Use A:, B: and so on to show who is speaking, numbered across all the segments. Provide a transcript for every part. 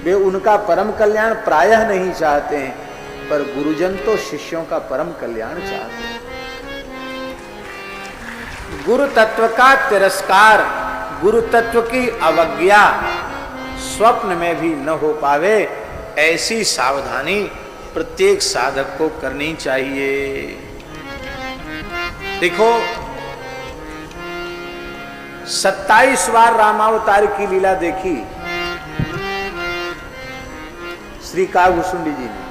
A: वे उनका परम कल्याण प्रायः नहीं चाहते हैं, पर गुरुजन तो शिष्यों का परम कल्याण चाहते हैं। गुरु तत्व का तिरस्कार, गुरु तत्व की अवज्ञा स्वप्न में भी न हो पावे, ऐसी सावधानी प्रत्येक साधक को करनी चाहिए। देखो 27 बार रामावतार की लीला देखी श्री कागभूषुंडी जी ने,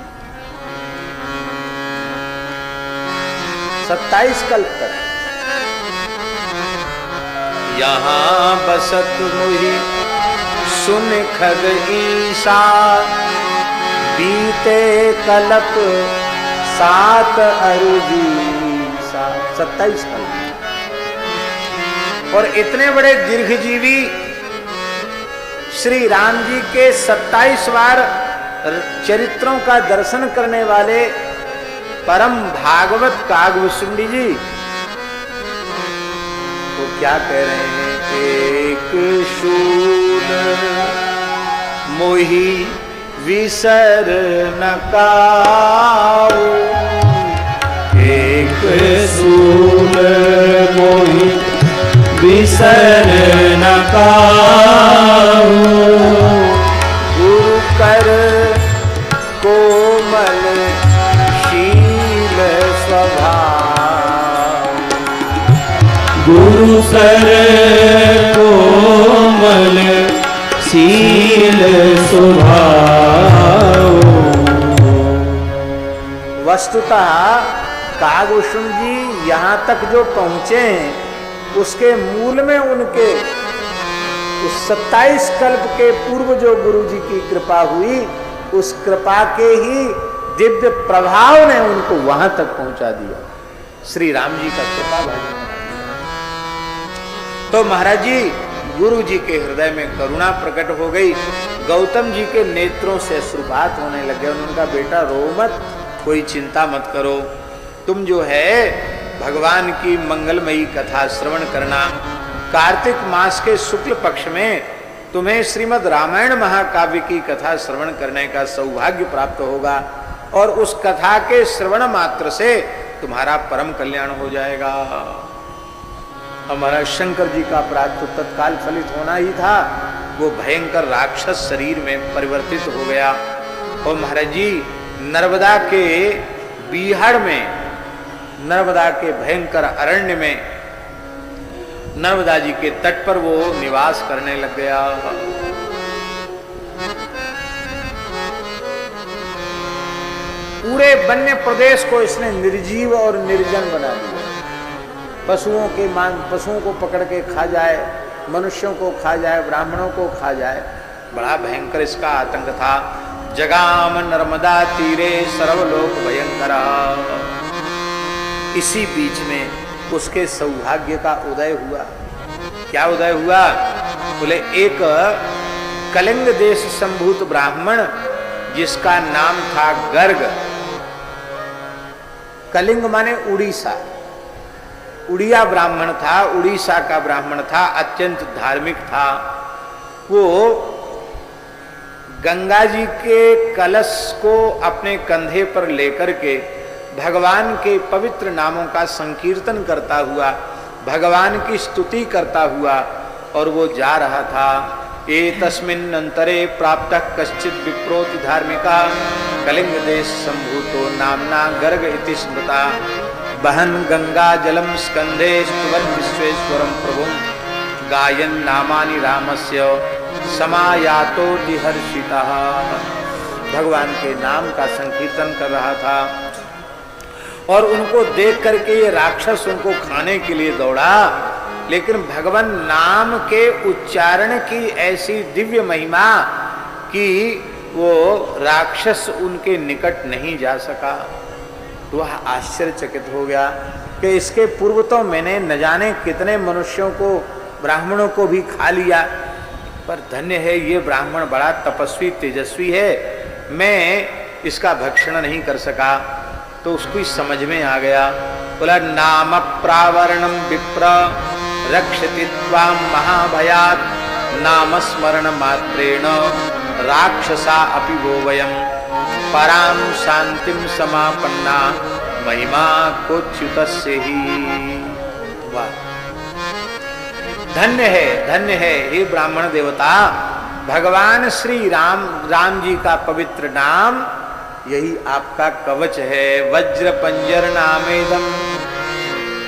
A: 27 कल्प तक। यहाँ बसत मुहि सुन खग ईसा, बीते कल्प 7 अरुजीसा, 27 कल्प। और इतने बड़े दीर्घजीवी श्री राम जी के 27 बार चरित्रों का दर्शन करने वाले परम भागवत कागभूषुंडी जी तो क्या कह रहे हैं? एक शूल मोहि विसर न काऊ,
B: एक शूल मोहि विसर न काऊ,
A: गुरु कर कोमल शील स्वभाव,
B: गुरु सर कोमल शील स्वभाव।
A: वस्तुतः कागभूषुंडी जी यहाँ तक जो पहुंचे हैं, उसके मूल में उनके उस 27 कल्प के पूर्व जो गुरु जी की कृपा हुई, उस कृपा के ही दिव्य प्रभाव ने उनको वहां तक पहुंचा दिया। श्री राम जी का कृपा भाई। तो महाराज जी गुरु जी के हृदय में करुणा प्रकट हो गई, गौतम जी के नेत्रों से अश्रुपात होने लगे। उन्होंने कहा बेटा रो मत, कोई चिंता मत करो, तुम जो है भगवान की मंगलमयी कथा श्रवण करना। कार्तिक मास के शुक्ल पक्ष में तुम्हें श्रीमद् रामायण महाकाव्य की कथा श्रवण करने का सौभाग्य प्राप्त होगा, और उस कथा के श्रवण मात्र से तुम्हारा परम कल्याण हो जाएगा। हमारा शंकर जी का अपराध तो तत्काल फलित होना ही था, वो भयंकर राक्षस शरीर में परिवर्तित हो गया। और महाराज जी नर्मदा के बीहड़ में, नर्मदा के भयंकर अरण्य में, नर्मदा जी के तट पर वो निवास करने लग गया। पूरे वन्य प्रदेश को इसने निर्जीव और निर्जन बना दिया। पशुओं को पकड़ के खा जाए, मनुष्यों को खा जाए, ब्राह्मणों को खा जाए, बड़ा भयंकर इसका आतंक था। जगाम नर्मदा तीरे सर्वलोक भयंकर। इसी बीच में उसके सौभाग्य का उदय हुआ। क्या उदय हुआ? बोले एक कलिंग देश संभूत ब्राह्मण जिसका नाम था गर्ग। कलिंग माने उड़ीसा, उड़िया ब्राह्मण था, उड़ीसा का ब्राह्मण था, अत्यंत धार्मिक था। वो गंगा जी के कलश को अपने कंधे पर लेकर के भगवान के पवित्र नामों का संकीर्तन करता हुआ, भगवान की स्तुति करता हुआ, और वो जा रहा था। एतस्मिन् अंतरे प्राप्तः कश्चित् विप्रोति धार्मिका कलिंग देश संभूतो नामना गर्ग इति स्मृता बहन गंगा जलम स्कंधे स्तुवन् विश्वेश्वरं प्रभुं गायन् नामानि रामस्य समायातो हर्षितः। भगवान के नाम का संकीर्तन कर रहा था, और उनको देख करके ये राक्षस उनको खाने के लिए दौड़ा। लेकिन भगवान नाम के उच्चारण की ऐसी दिव्य महिमा कि वो राक्षस उनके निकट नहीं जा सका। तो वह आश्चर्यचकित हो गया कि इसके पूर्व तो मैंने न जाने कितने मनुष्यों को, ब्राह्मणों को भी खा लिया, पर धन्य है ये ब्राह्मण बड़ा तपस्वी तेजस्वी है, मैं इसका भक्षण नहीं कर सका। तो उसको समझ में आ गया। बोला नाम प्रावरणम विप्र रक्षति त्वाम महाभयात् नाम स्मरण मात्रेण राक्षसा अपि वो वयम पराम शांतिम समापन्ना महिमा कोच्युतस्य ही। वाह, धन्य है हे ब्राह्मण देवता, भगवान श्री राम जी का पवित्र नाम यही आपका कवच है। वज्र पंजर नामेदम,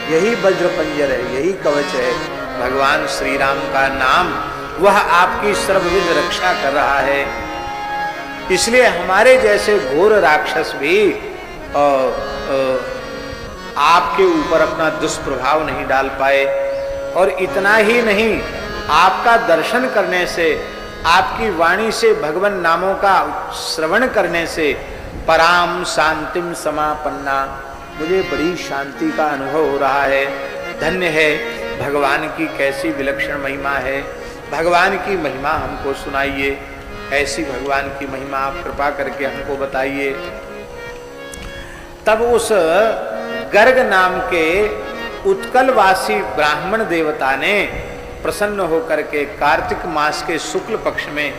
A: यही वज्र पंजर है, यही कवच है भगवान श्री राम का नाम। वह आपकी सर्वविध रक्षा कर रहा है। इसलिए हमारे जैसे घोर राक्षस भी आपके ऊपर अपना दुष्प्रभाव नहीं डाल पाए। और इतना ही नहीं, आपका दर्शन करने से, आपकी वाणी से, भगवान नामों का श्रवण करने से पराम शांतिम समापन्ना, मुझे बड़ी शांति का अनुभव हो रहा है। धन्य है, भगवान की कैसी विलक्षण महिमा है। भगवान की महिमा हमको सुनाइए, ऐसी भगवान की महिमा आप कृपा करके हमको बताइए। तब उस गर्ग नाम के उत्कलवासी ब्राह्मण देवता ने प्रसन्न होकर के कार्तिक मास के शुक्ल पक्ष में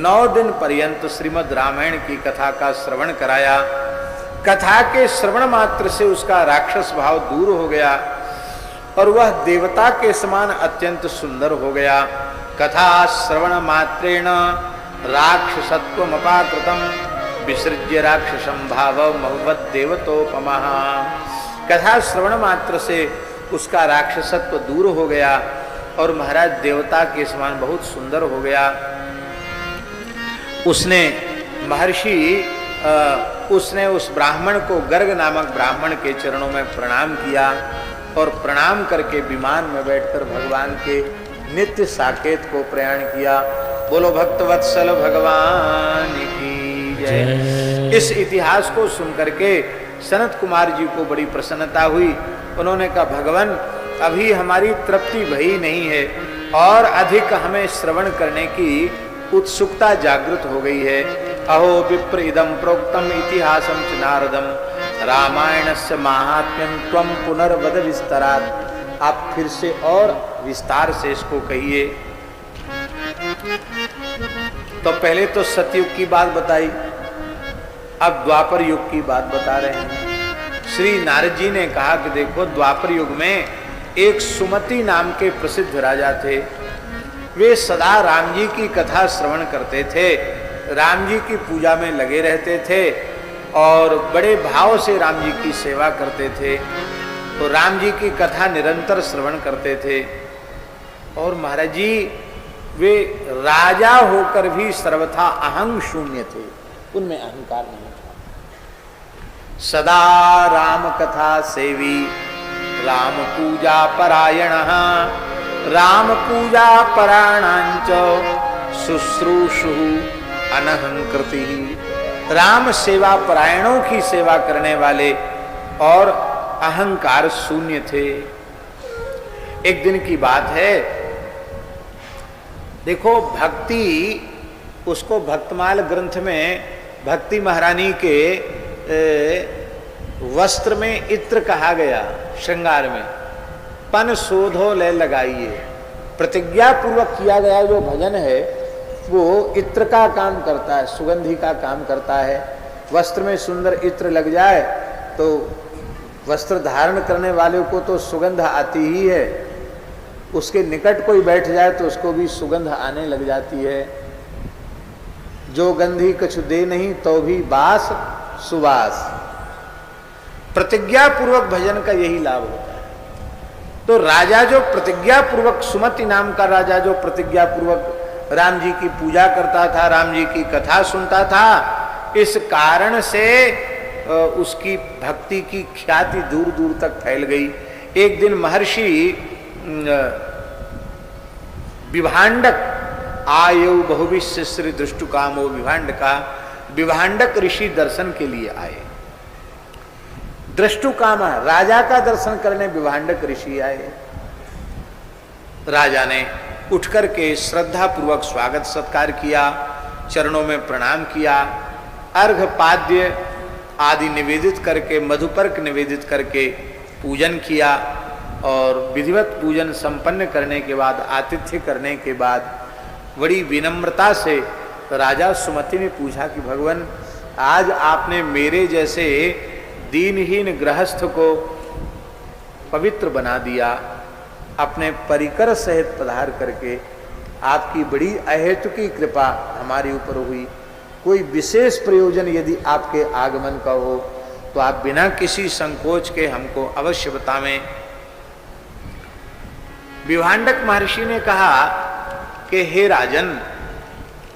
A: 9 दिन पर्यंत श्रीमद् रामायण की कथा का श्रवण कराया। कथा के श्रवण मात्र से उसका राक्षस भाव दूर हो गया और वह देवता के समान अत्यंत सुंदर हो गया। कथा श्रवण मात्रेण राक्षसत्वम अपाकृतम विसृज्य राक्षसं भाव महवद देवतोपमः। कथा श्रवण मात्र से उसका राक्षसत्व दूर हो गया और महाराज देवता के समान बहुत सुंदर हो गया। उसने उसने उस ब्राह्मण को, गर्ग नामक ब्राह्मण के चरणों में प्रणाम किया और प्रणाम करके विमान में बैठकर भगवान के नित्य साकेत को प्रयाण किया। बोलो भक्तवत्सल भगवान की जय। इस इतिहास को सुनकर के सनत कुमार जी को बड़ी प्रसन्नता हुई। उन्होंने कहा, भगवान अभी हमारी तृप्ति भई नहीं है और अधिक हमें श्रवण करने की उत्सुकता जागृत हो गई है। अहो विप्र इदम प्रोक्तम इतिहासम च नारदम रामायणस्य महात्म्यम त्वम पुनर्वद विस्तरात्। आप फिर से और विस्तार से इसको कहिए। तो पहले तो सतयुग की बात बताई, अब द्वापर युग की बात बता रहे हैं। श्री नारद जी ने कहा कि देखो, द्वापर युग में एक सुमति नाम के प्रसिद्ध राजा थे। वे सदा राम जी की कथा श्रवण करते थे, राम जी की पूजा में लगे रहते थे और बड़े भाव से राम जी की सेवा करते थे। तो राम जी की कथा निरंतर श्रवण करते थे। और महाराज जी वे राजा होकर भी सर्वथा अहं शून्य थे, उनमें अहंकार नहीं था। सदा राम कथा सेवी राम पूजा परायण राम पूजा परायणांच शुश्रूषु अनहंकृति। राम सेवा परायणों की सेवा करने वाले और अहंकार शून्य थे। एक दिन की बात है, देखो भक्ति, उसको भक्तमाल ग्रंथ में भक्ति महारानी के वस्त्र में इत्र कहा गया। श्रृंगार में पन शोधो ले लगाइए, प्रतिज्ञा पूर्वक किया गया जो भजन है वो इत्र का काम करता है, सुगंधि का काम करता है। वस्त्र में सुंदर इत्र लग जाए तो वस्त्र धारण करने वाले को तो सुगंध आती ही है, उसके निकट कोई बैठ जाए तो उसको भी सुगंध आने लग जाती है। जो गंधी कछु दे नहीं तो भी बास सुवास। प्रतिज्ञा पूर्वक भजन का यही लाभ होता है। तो राजा जो प्रतिज्ञा पूर्वक, सुमति नाम का राजा जो प्रतिज्ञा पूर्वक राम जी की पूजा करता था, राम जी की कथा सुनता था, इस कारण से उसकी भक्ति की ख्याति दूर दूर तक फैल गई। एक दिन महर्षि विभांडक आयु बहुविश्य श्री दृष्टुकामो विभांडक ऋषि दर्शन के लिए आए। दृष्टुकामा राजा का दर्शन करने विभांडक ऋषि आए। राजा ने उठकर के श्रद्धा पूर्वक स्वागत सत्कार किया, चरणों में प्रणाम किया, अर्घ पाद्य आदि निवेदित करके, मधुपर्क निवेदित करके पूजन किया और विधिवत पूजन संपन्न करने के बाद, आतिथ्य करने के बाद बड़ी विनम्रता से तो राजा सुमति ने पूछा कि भगवान, आज आपने मेरे जैसे दीनहीन गृहस्थ को पवित्र बना दिया, अपने परिकर सहित पधार करके आपकी बड़ी अहेतुकी कृपा हमारे ऊपर हुई। कोई विशेष प्रयोजन यदि आपके आगमन का हो तो आप बिना किसी संकोच के हमको अवश्य बतावें। विभांडक महर्षि ने कहा कि हे राजन,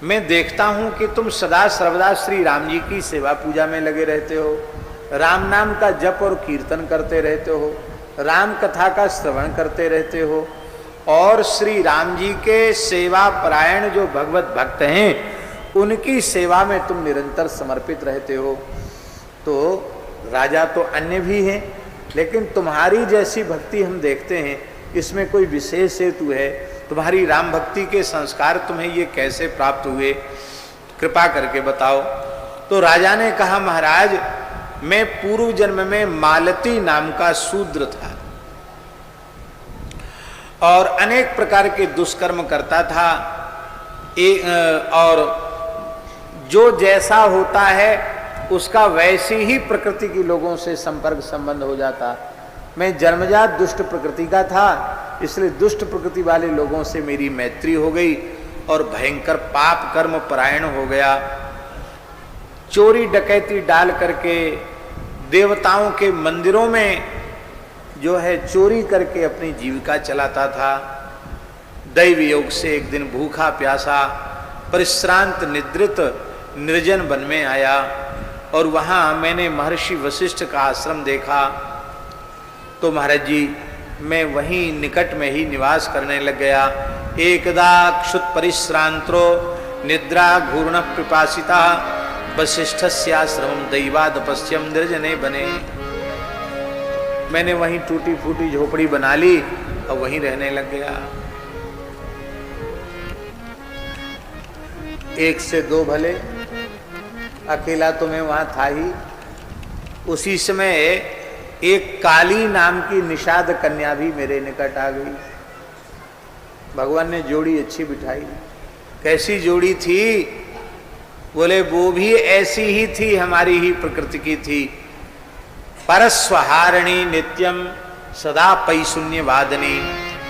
A: मैं देखता हूं कि तुम सदा सर्वदा श्री राम जी की सेवा पूजा में लगे रहते हो, राम नाम का जप और कीर्तन करते रहते हो, राम कथा का श्रवण करते रहते हो, और श्री राम जी के सेवा परायण जो भगवत भक्त हैं उनकी सेवा में तुम निरंतर समर्पित रहते हो। तो राजा तो अन्य भी हैं, लेकिन तुम्हारी जैसी भक्ति हम देखते हैं, इसमें कोई विशेष हेतु है? तुम्हारी राम भक्ति के संस्कार तुम्हें ये कैसे प्राप्त हुए? कृपा करके बताओ। तो राजा ने कहा, महाराज, मैं पूर्व जन्म में मालती नाम का शूद्र था और अनेक प्रकार के दुष्कर्म करता था। और जो जैसा होता है उसका वैसी ही प्रकृति के लोगों से संपर्क संबंध हो जाता। मैं जन्मजात दुष्ट प्रकृति का था, इसलिए दुष्ट प्रकृति वाले लोगों से मेरी मैत्री हो गई और भयंकर पाप कर्म परायण हो गया। चोरी डकैती डाल करके देवताओं के मंदिरों में जो है चोरी करके अपनी जीविका चलाता था। दैव योग से एक दिन भूखा प्यासा परिश्रांत निद्रित निर्जन वन में आया और वहाँ मैंने महर्षि वशिष्ठ का आश्रम देखा। तो महाराज जी, मैं वहीं निकट में ही निवास करने लग गया। एकदा क्षुत परिश्रांतो निद्रा घूर्ण पिपासिता वशिष्ठस्याश्रमं दैवादपस्यम निर्जने बने। मैंने वहीं टूटी फूटी झोपड़ी बना ली और वहीं रहने लग गया। एक से दो भले, अकेला तो मैं वहां था ही। उसी समय एक काली नाम की निषाद कन्या भी मेरे निकट आ गई। भगवान ने जोड़ी अच्छी बिठाई। कैसी जोड़ी थी? बोले वो भी ऐसी ही थी, हमारी ही प्रकृति की थी। परस्वहारिणी नित्यम सदा पैशून्य वादनी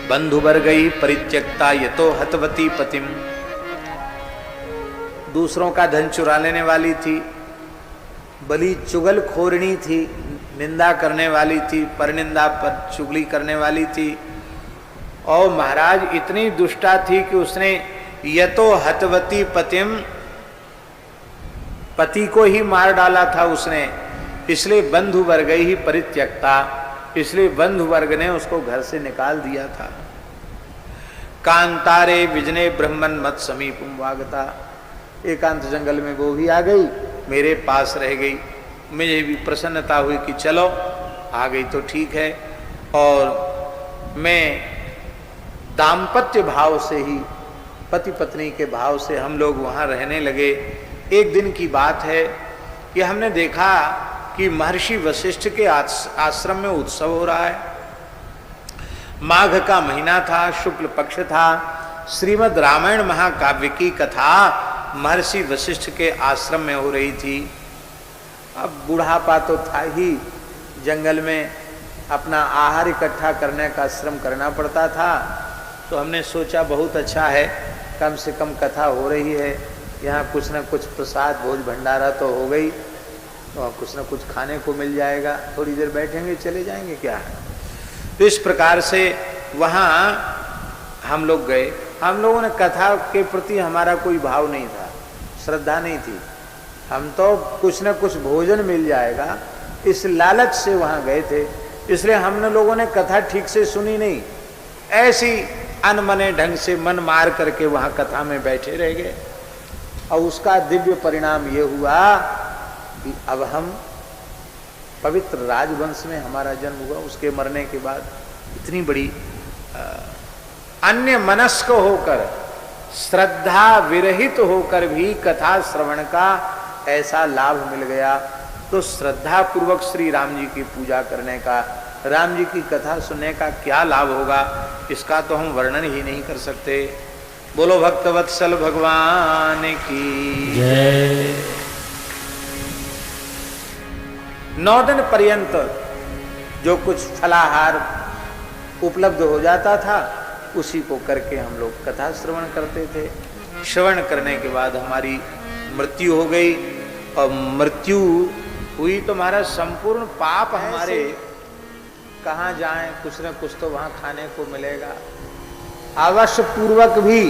A: बंधुवर गई परित्यक्ता यतो हतवती पतिम। दूसरों का धन चुरा लेने वाली थी, बली चुगल खोरणी थी, निंदा करने वाली थी, परनिंदा पर चुगली करने वाली थी। और महाराज इतनी दुष्टा थी कि उसने यतो हतवती पतिम, पति को ही मार डाला था उसने। इसलिए बंधु वर्ग ही परित्यक्ता, इसलिए बंधु वर्ग ने उसको घर से निकाल दिया था। कांतारे विजने ब्रह्मन मत समीपम वागता। एकांत जंगल में वो भी आ गई, मेरे पास रह गई। मुझे भी प्रसन्नता हुई कि चलो आ गई तो ठीक है। और मैं दाम्पत्य भाव से ही, पति पत्नी के भाव से हम लोग वहाँ रहने लगे। एक दिन की बात है कि हमने देखा कि महर्षि वशिष्ठ के आश्रम में उत्सव हो रहा है। माघ का महीना था, शुक्ल पक्ष था। श्रीमद् रामायण महाकाव्य की कथा महर्षि वशिष्ठ के आश्रम में हो रही थी। अब बुढ़ापा तो था ही, जंगल में अपना आहार इकट्ठा करने का श्रम करना पड़ता था। तो हमने सोचा बहुत अच्छा है, कम से कम कथा हो रही है, यहाँ कुछ न कुछ प्रसाद भोज भंडारा तो हो गई, तो कुछ न कुछ खाने को मिल जाएगा, थोड़ी देर बैठेंगे चले जाएंगे क्या है। तो इस प्रकार से वहाँ हम लोग गए। हम लोगों ने कथा के प्रति हमारा कोई भाव नहीं था, श्रद्धा नहीं थी। हम तो कुछ न कुछ भोजन मिल जाएगा इस लालच से वहाँ गए थे, इसलिए हमने लोगों ने कथा ठीक से सुनी नहीं, ऐसी अनमने ढंग से मन मार करके वहाँ कथा में बैठे रह गए। और उसका दिव्य परिणाम ये हुआ कि अब हम पवित्र राजवंश में हमारा जन्म हुआ। उसके मरने के बाद इतनी बड़ी अन्य मनस्क होकर, श्रद्धा विरहित होकर भी कथा श्रवण का ऐसा लाभ मिल गया। तो श्रद्धा पूर्वक श्री राम जी की पूजा करने का, राम जी की कथा सुनने का क्या लाभ होगा, इसका तो हम वर्णन ही नहीं कर सकते। बोलो भक्तवत्सल भगवान की
B: जय।
A: 9 दिन पर्यंत जो कुछ फलाहार उपलब्ध हो जाता था उसी को करके हम लोग कथा श्रवण करते थे। श्रवण करने के बाद हमारी मृत्यु हो गई, और मृत्यु हुई तो हमारा संपूर्ण पाप हमारे कहाँ जाएं, कुछ न कुछ तो वहां खाने को मिलेगा। अवश्य पूर्वक भी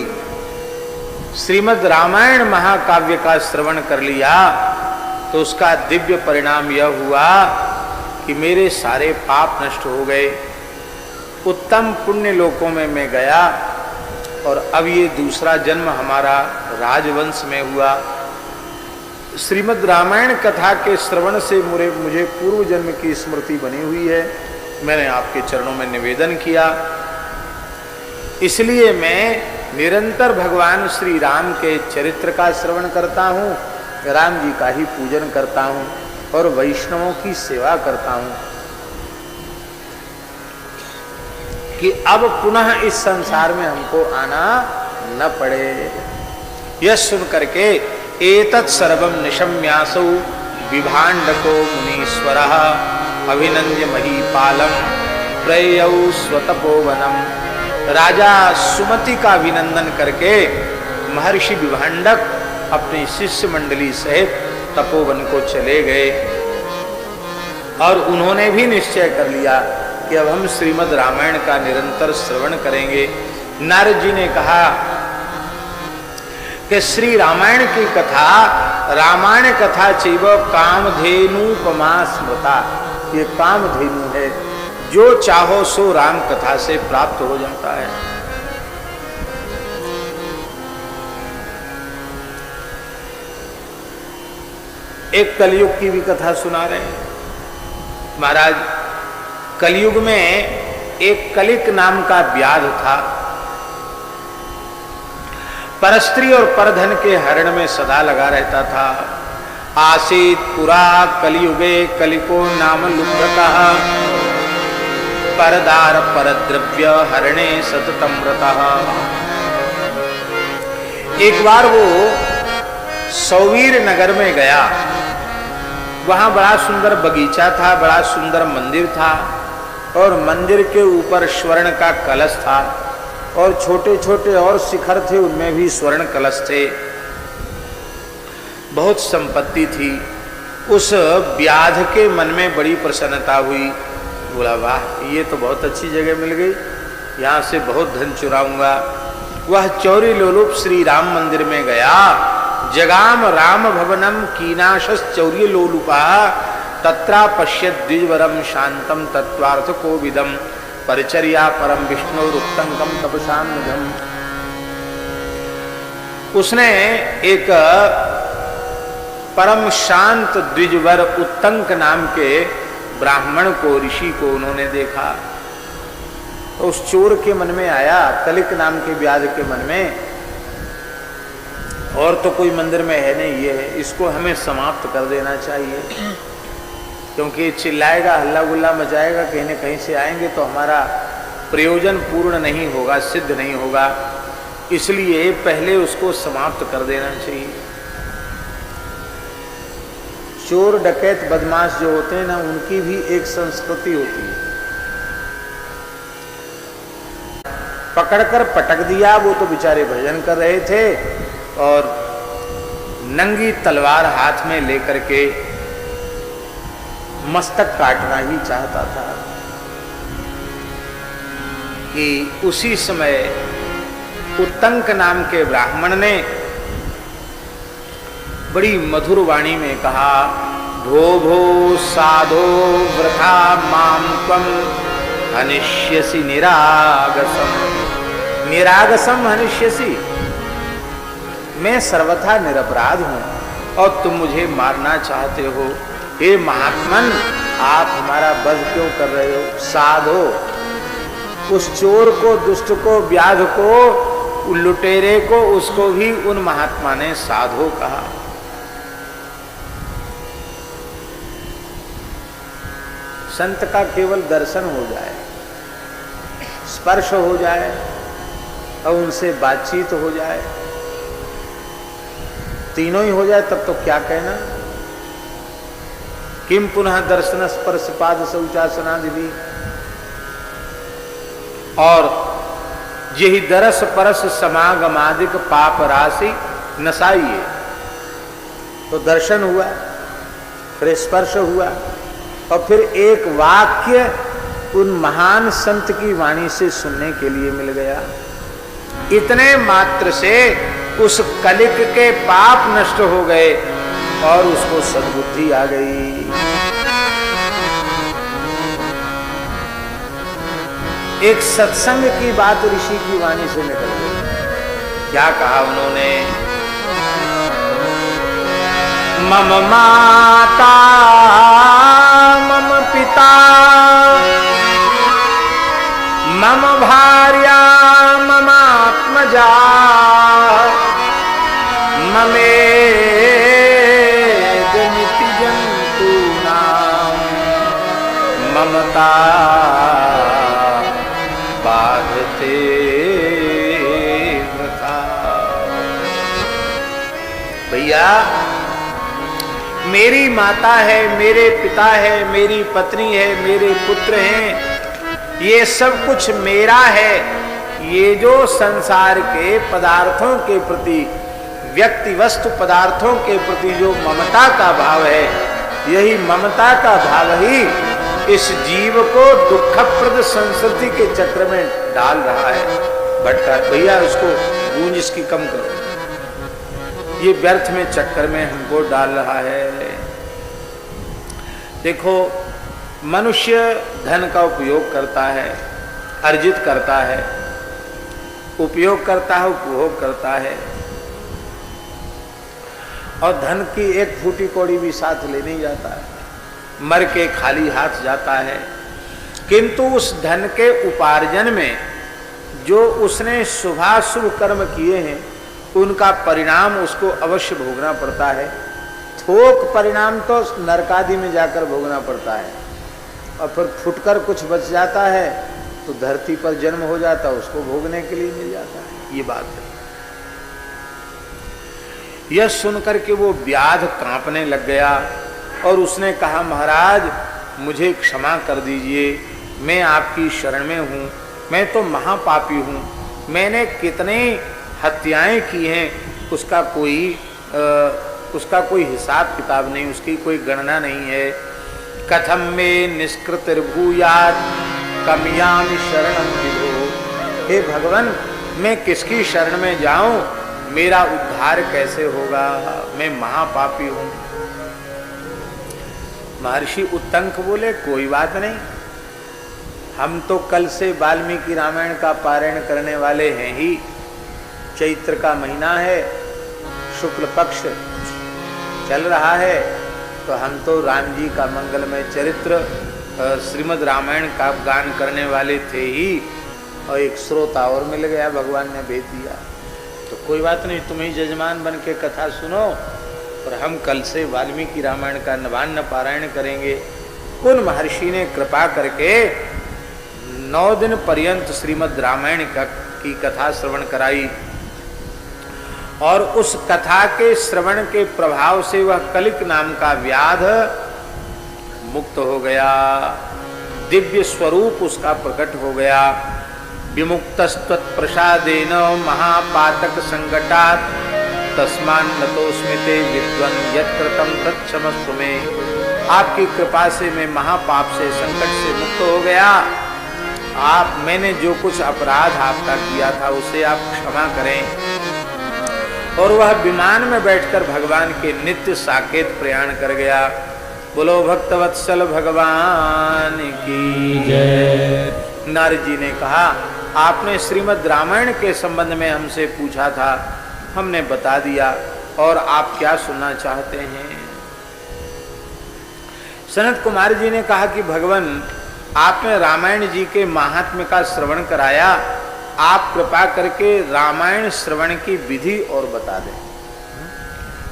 A: श्रीमद् रामायण महाकाव्य का श्रवण कर लिया तो उसका दिव्य परिणाम यह हुआ कि मेरे सारे पाप नष्ट हो गए, उत्तम पुण्य लोकों में मैं गया, और अब ये दूसरा जन्म हमारा राजवंश में हुआ। श्रीमद् रामायण कथा के श्रवण से मुझे पूर्व जन्म की स्मृति बनी हुई है। मैंने आपके चरणों में निवेदन किया, इसलिए मैं निरंतर भगवान श्री राम के चरित्र का श्रवण करता हूँ, राम जी का ही पूजन करता हूँ और वैष्णवों की सेवा करता हूँ कि अब पुनः इस संसार में हमको आना न पड़े। यह सुन करके एतत् सर्वं निशम्यासौ विभाण्डको मुनीश्वरः अभिनंद्य महीपालम प्रयौ स्वतपोवनम। राजा सुमति का अभिनंदन करके महर्षि विभाण्डक अपनी शिष्य मंडली सहित तपोवन को चले गए, और उन्होंने भी निश्चय कर लिया कि अब हम श्रीमद् रामायण का निरंतर श्रवण करेंगे। नारद जी ने कहा कि श्री रामायण की कथा, रामायण कथा चैव कामधेनुपमा स्मृता, ये कामधेनु है, जो चाहो सो राम कथा से प्राप्त हो जाता है। एक कलयुग की भी कथा सुना रहे हैं महाराज। कलयुग में एक कलिक नाम का व्याध था, परस्त्री और परधन के हरण में सदा लगा रहता था। आसीत पुरा कलियुगे कलिको नाम लुब्धतः परदार परद्रव्य हरणे सततम रतः। एक बार वो सौवीर नगर में गया, वहां बड़ा सुंदर बगीचा था, बड़ा सुंदर मंदिर था, और मंदिर के ऊपर स्वर्ण का कलश था, और छोटे छोटे और शिखर थे, उनमें भी स्वर्ण कलश थे। बहुत संपत्ति थी। उस व्याध के मन में बड़ी प्रसन्नता हुई, बोला वाह ये तो बहुत अच्छी जगह मिल गई, यहाँ से बहुत धन चुराऊंगा। वह चौरी लोलुप श्री राम मंदिर में गया। जगाम राम भवनम कीनाशस चौर्य लोलुपा तत्रा पश्यत द्विजवरम शांतम तत्वार्थ कोविदम परिचर्या परम विष्णु उत्तंकम तपसाम निधम। उसने एक परम शांत द्विजवर उत्तंक नाम के ब्राह्मण को, ऋषि को उन्होंने देखा। तो उस चोर के मन में आया, कलिक नाम के व्याध के मन में, और तो कोई मंदिर में है नहीं, ये है, इसको हमें समाप्त कर देना चाहिए, क्योंकि चिल्लाएगा, हल्ला गुल्ला मचाएगा, कहीं न कहीं से आएंगे तो हमारा प्रयोजन पूर्ण नहीं होगा, सिद्ध नहीं होगा, इसलिए पहले उसको समाप्त कर देना चाहिए। चोर डकैत बदमाश जो होते हैं ना, उनकी भी एक संस्कृति होती है। पकड़कर पटक दिया, वो तो बेचारे भजन कर रहे थे, और नंगी तलवार हाथ में लेकर के मस्तक काटना ही चाहता था कि उसी समय उत्तंक नाम के ब्राह्मण ने बड़ी मधुर वाणी में कहा, भो भो साधो वृथा माम त्वम हनिष्यसि निरागसम। निरागसम हनिष्यसि, मैं सर्वथा निरपराध हूं और तुम मुझे मारना चाहते हो। हे महात्मन, आप हमारा वध क्यों कर रहे हो? साधो, उस चोर को, दुष्ट को, व्याध को, लुटेरे को, उसको भी उन महात्मा ने साधो कहा। संत का केवल दर्शन हो जाए, स्पर्श हो जाए, और उनसे बातचीत हो जाए, तीनों ही हो जाए तब तो क्या कहना। किम पुनः दर्शन स्पर्श पाद शौचासनादि भी। और यही दरस परस समागमादिक पाप राशि नसाइए। तो दर्शन हुआ, फिर स्पर्श हुआ, और फिर एक वाक्य उन महान संत की वाणी से सुनने के लिए मिल गया। इतने मात्र से उस कलिक के पाप नष्ट हो गए और उसको सद्बुद्धि आ गई। एक सत्संग की बात ऋषि की वाणी से निकल गई। क्या कहा उन्होंने? मम माता मम पिता मम भार्या ममात्मजा ममेदमिति जन्तूनां ममता बाधते वृथा। भैया, मेरी माता है, मेरे पिता है, मेरी पत्नी है, मेरे पुत्र हैं, ये सब कुछ मेरा है। ये जो संसार के पदार्थों के प्रति, व्यक्ति वस्तु पदार्थों के प्रति जो ममता का भाव है, यही ममता का भाव ही इस जीव को दुखप्रद संस्कृति के चक्र में डाल रहा है, भटका। भैया उसको गूंज इसकी कम करो, ये व्यर्थ में चक्कर में हमको डाल रहा है। देखो, मनुष्य धन का उपयोग करता है, अर्जित करता है, उपयोग करता है, उपभोग करता है, और धन की एक फूटी कौड़ी भी साथ ले नहीं जाता है, मर के खाली हाथ जाता है। किंतु उस धन के उपार्जन में जो उसने शुभाशुभ कर्म किए हैं, उनका परिणाम उसको अवश्य भोगना पड़ता है। थोक परिणाम तो नरकादि में जाकर भोगना पड़ता है, और फिर फुटकर कुछ बच जाता है तो धरती पर जन्म हो जाता है, उसको भोगने के लिए मिल जाता है। ये बात है। यह सुनकर के वो व्याध कांपने लग गया और उसने कहा, महाराज मुझे क्षमा कर दीजिए, मैं आपकी शरण में हूँ, मैं तो महापापी हूँ, मैंने कितने हत्याएं की हैं, उसका कोई हिसाब किताब नहीं, उसकी कोई गणना नहीं है। कथम में निष्कृत भूयात कमियामि शरणम विभो। हे भगवान, मैं किसकी शरण में जाऊं, मेरा उद्धार कैसे होगा, मैं महापापी हूं। महर्षि उत्तंक बोले, कोई बात नहीं, हम तो कल से वाल्मीकि रामायण का पारायण करने वाले हैं ही। चैत्र का महीना है, शुक्ल पक्ष चल रहा है, तो हम तो राम जी का मंगलमय चरित्र श्रीमद् रामायण का गान करने वाले थे ही, और एक श्रोता और मिल गया, भगवान ने भेज दिया। तो कोई बात नहीं, तुम ही जजमान बन के कथा सुनो, और हम कल से वाल्मीकि रामायण का नवान्न पारायण करेंगे। उन महर्षि ने कृपा करके 9 दिन पर्यंत श्रीमद् रामायण की कथा श्रवण कराई, और उस कथा के श्रवण के प्रभाव से वह कलिक नाम का व्याध मुक्त हो गया, दिव्य स्वरूप उसका प्रकट हो गया। विमुक्तस्त्वत्प्रसादेन महापातक संकटात् तस्मान्नतोस्मिते विद्वन् यत्कृतं तत्क्षमस्व मे। आपकी कृपा से मैं महापाप से, संकट से मुक्त हो गया। मैंने जो कुछ अपराध आपका किया था उसे आप क्षमा करें। और वह विमान में बैठकर भगवान के नित्य साकेत प्रयाण कर गया। बोलो भक्तवत्सल भगवान की जय। नारद जी ने कहा, आपने श्रीमद् रामायण के संबंध में हमसे पूछा था, हमने बता दिया, और आप क्या सुनना चाहते हैं? सनत कुमार जी ने कहा कि भगवान, आपने रामायण जी के महात्म्य का श्रवण कराया, आप कृपा करके रामायण श्रवण की विधि और बता दें।